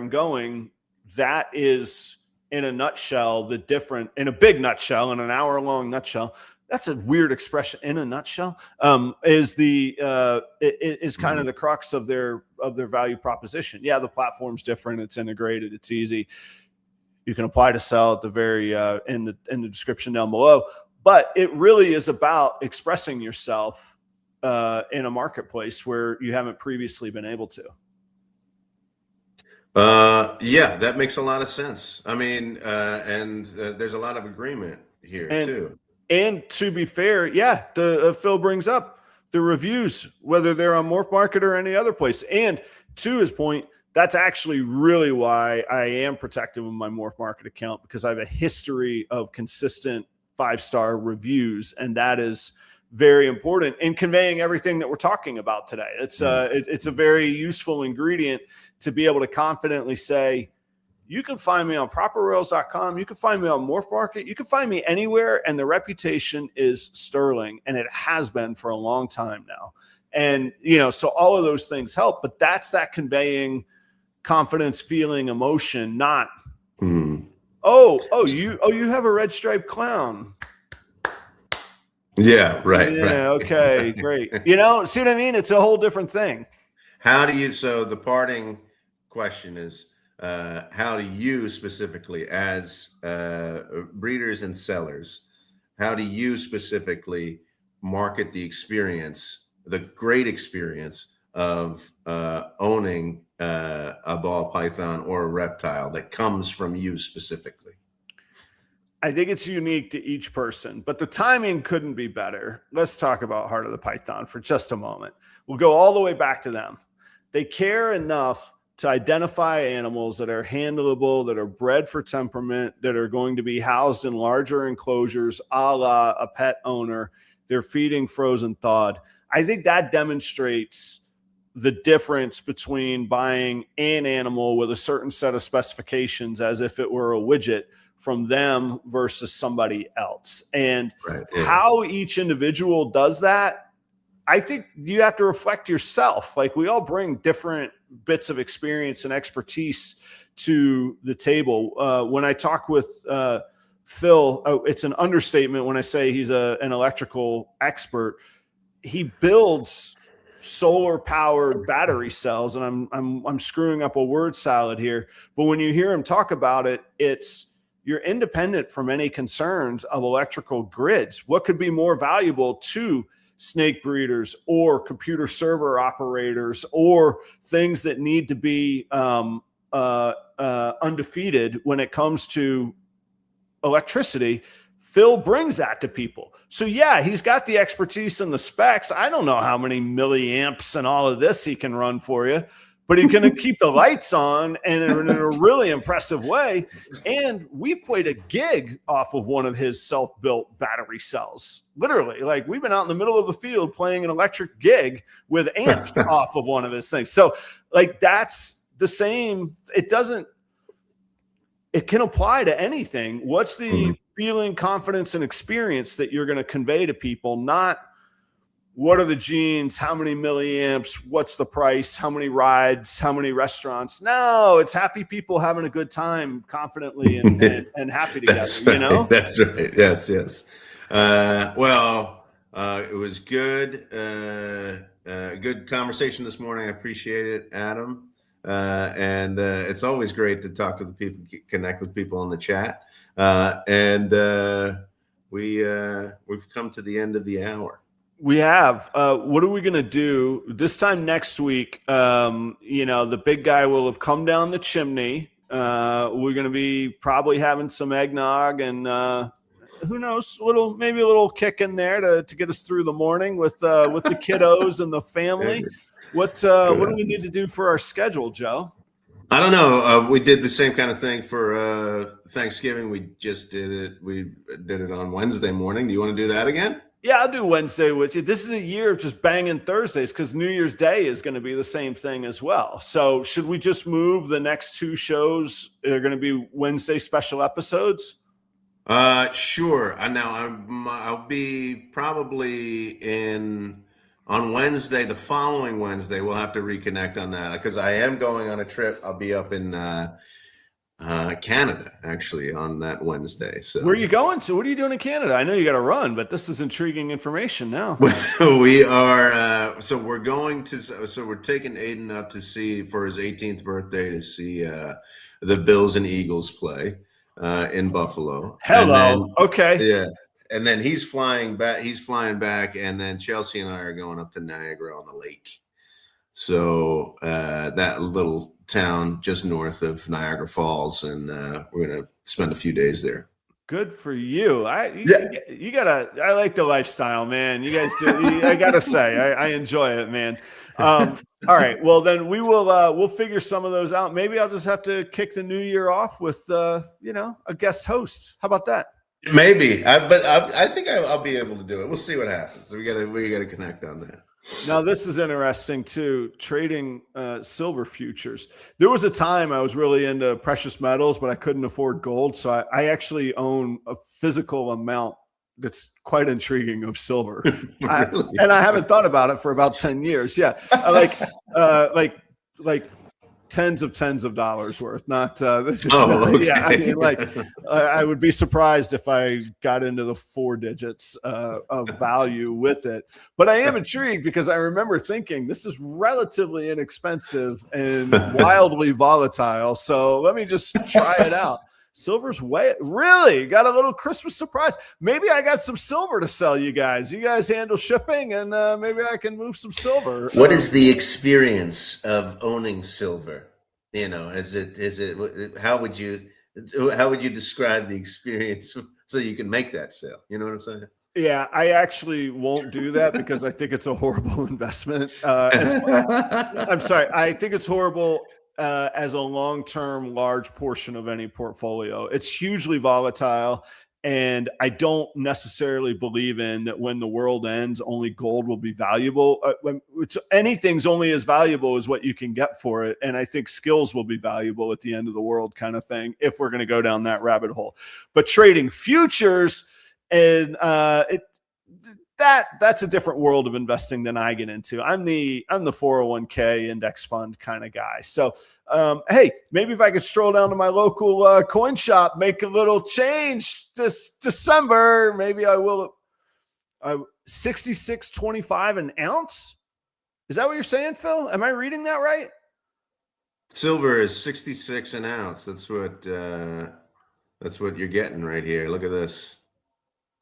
that is, in a nutshell, in a big nutshell, in an hour-long nutshell. That's a weird expression. In a nutshell, is kind of the crux of their value proposition. Yeah, the platform's different. It's integrated. It's easy. You can apply to sell at the very in the description down below. But it really is about expressing yourself in a marketplace where you haven't previously been able to. Yeah, that makes a lot of sense. I mean, and there's a lot of agreement here too. And to be fair, Phil brings up the reviews, whether they're on Morph Market or any other place. And to his point, that's actually really why I am protective of my Morph Market account, because I have a history of consistent 5-star reviews, and that is very important in conveying everything that we're talking about today. It's a very useful ingredient to be able to confidently say, you can find me on properroyals.com. You can find me on Morph Market. You can find me anywhere, and the reputation is sterling, and it has been for a long time now. And so all of those things help, but that's that conveying confidence, feeling, emotion, not you have a red striped clown. Yeah, right. Yeah, right. Okay, great. See what I mean? It's a whole different thing. So the parting question is, how do you specifically, as breeders and sellers, how do you specifically market the experience, the great experience of owning a ball python or a reptile that comes from you specifically? I think it's unique to each person, but the timing couldn't be better. Let's talk about Heart of the Python for just a moment. We'll go all the way back to them. They care enough to identify animals that are handleable, that are bred for temperament, that are going to be housed in larger enclosures, a la a pet owner. They're feeding frozen thawed. I think that demonstrates the difference between buying an animal with a certain set of specifications as if it were a widget from them versus somebody else. And how each individual does that, I think you have to reflect yourself. Like, we all bring different bits of experience and expertise to the table. When I talk with Phil, it's an understatement when I say he's an electrical expert. He builds solar powered battery cells, and I'm screwing up a word salad here, but when you hear him talk about it, you're independent from any concerns of electrical grids. What could be more valuable to snake breeders or computer server operators or things that need to be undefeated when it comes to electricity? Phil brings that to people. So yeah, he's got the expertise and the specs. I don't know how many milliamps and all of this he can run for you, but he's going to keep the lights on and in a really impressive way. And we've played a gig off of one of his self-built battery cells. Literally, like, we've been out in the middle of the field playing an electric gig with amps off of one of his things. So, like, that's the same. It can apply to anything. What's the feeling, confidence, and experience that you're going to convey to people? Not what are the genes, how many milliamps, what's the price, how many rides, how many restaurants. No, it's happy people having a good time confidently and happy together. That's right. You know? That's right. Yes. Well, it was good. Good conversation this morning. I appreciate it, Adam. And it's always great to talk to the people, connect with people in the chat. We've come to the end of the hour. We have. What are we going to do this time next week? The big guy will have come down the chimney. We're going to be probably having some eggnog and who knows, maybe a little kick in there to get us through the morning with the kiddos and the family. What do we need to do for our schedule, Joe? I don't know. We did the same kind of thing for Thanksgiving. We just did it. We did it on Wednesday morning. Do you want to do that again? Yeah, I'll do Wednesday with you. This is a year of just banging Thursdays because New Year's Day is going to be the same thing as well. So should we just move the next two shows? They're going to be Wednesday special episodes. Sure. Now I'll be probably on Wednesday, the following Wednesday. We'll have to reconnect on that because I am going on a trip. I'll be up in Canada actually on that Wednesday. So where are you going to? What are you doing in Canada? I know you got to run, but this is intriguing information now. We are. So we're going to. So we're taking Aiden up to see for his 18th birthday to see the Bills and Eagles play in Buffalo. Hello. Okay. Yeah. And then he's flying back. And then Chelsea and I are going up to Niagara on the lake. So that little town just north of Niagara Falls. And we're going to spend a few days there. Good for you. I like the lifestyle, man. You guys do. I gotta say, I enjoy it, man. All right. Well, then we'll figure some of those out. Maybe I'll just have to kick the new year off with, a guest host. How about that? Maybe, but I think I'll be able to do it. We'll see what happens. So we gotta connect on that. Now, this is interesting too, trading silver futures. There was a time I was really into precious metals, but I couldn't afford gold. So I actually own a physical amount that's quite intriguing of silver. Really? And I haven't thought about it for about 10 years. Yeah. Like tens of dollars worth, not okay. Yeah, I mean, I would be surprised if I got into the 4 digits of value with it, but I am intrigued because I remember thinking this is relatively inexpensive and wildly volatile, so let me just try it out. Silver's really got a little Christmas surprise. Maybe I got some silver to sell you guys. You guys handle shipping, and maybe I can move some silver. What is the experience of owning silver? Is it? How would you describe the experience so you can make that sale? You know what I'm saying? Yeah, I actually won't do that because I think it's a horrible investment. I'm sorry. I think it's horrible as a long-term large portion of any portfolio. It's hugely volatile. And I don't necessarily believe in that when the world ends, only gold will be valuable. Anything's only as valuable as what you can get for it. And I think skills will be valuable at the end of the world kind of thing, if we're going to go down that rabbit hole. But trading futures, and that's a different world of investing than I get into. I'm the 401k index fund kind of guy. So, hey, maybe if I could stroll down to my local coin shop, make a little change this December, maybe I will. 66.25 an ounce. Is that what you're saying, Phil? Am I reading that right? Silver is 66 an ounce. That's what you're getting right here. Look at this.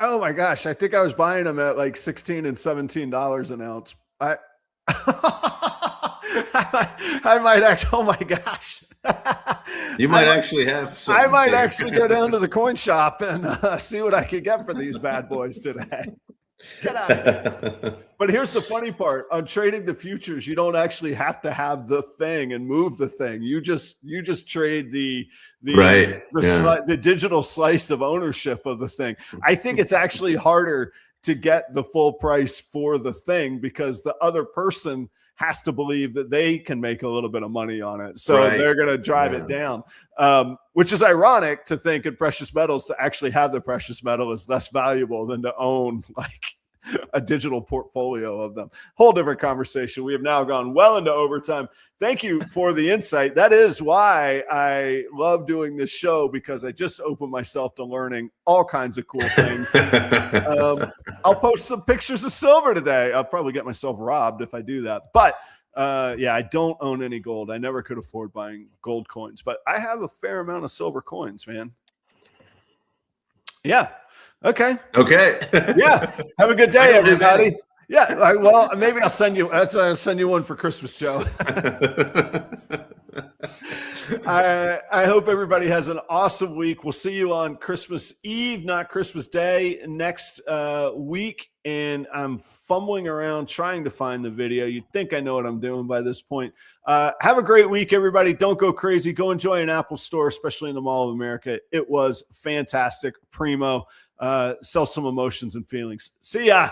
Oh my gosh. I think I was buying them at like $16 and $17 an ounce. I might actually, oh my gosh. You might actually have some. I might actually go down to the coin shop and see what I could get for these bad boys today. Get out of here. But here's the funny part. On trading the futures, you don't actually have to have the thing and move the thing. You just trade the digital slice of ownership of the thing. I think it's actually harder to get the full price for the thing because the other person has to believe that they can make a little bit of money on it. So they're going to drive it down, which is ironic to think in precious metals to actually have the precious metal is less valuable than to own like a digital portfolio of them. Whole different conversation. We have now gone well into overtime. Thank you for the insight. That is why I love doing this show, because I just open myself to learning all kinds of cool things. I'll post some pictures of silver today. I'll probably get myself robbed if I do that. But yeah, I don't own any gold. I never could afford buying gold coins, but I have a fair amount of silver coins, man. Yeah. Okay. Yeah. Have a good day, everybody. Yeah. Well, maybe I'll send you one for Christmas, Joe. I hope everybody has an awesome week. We'll see you on Christmas Eve, not Christmas Day, next week. And I'm fumbling around trying to find the video. You'd think I know what I'm doing by this point. Have a great week, everybody. Don't go crazy. Go enjoy an Apple store, especially in the Mall of America. It was fantastic. Primo. Sell some emotions and feelings. See ya.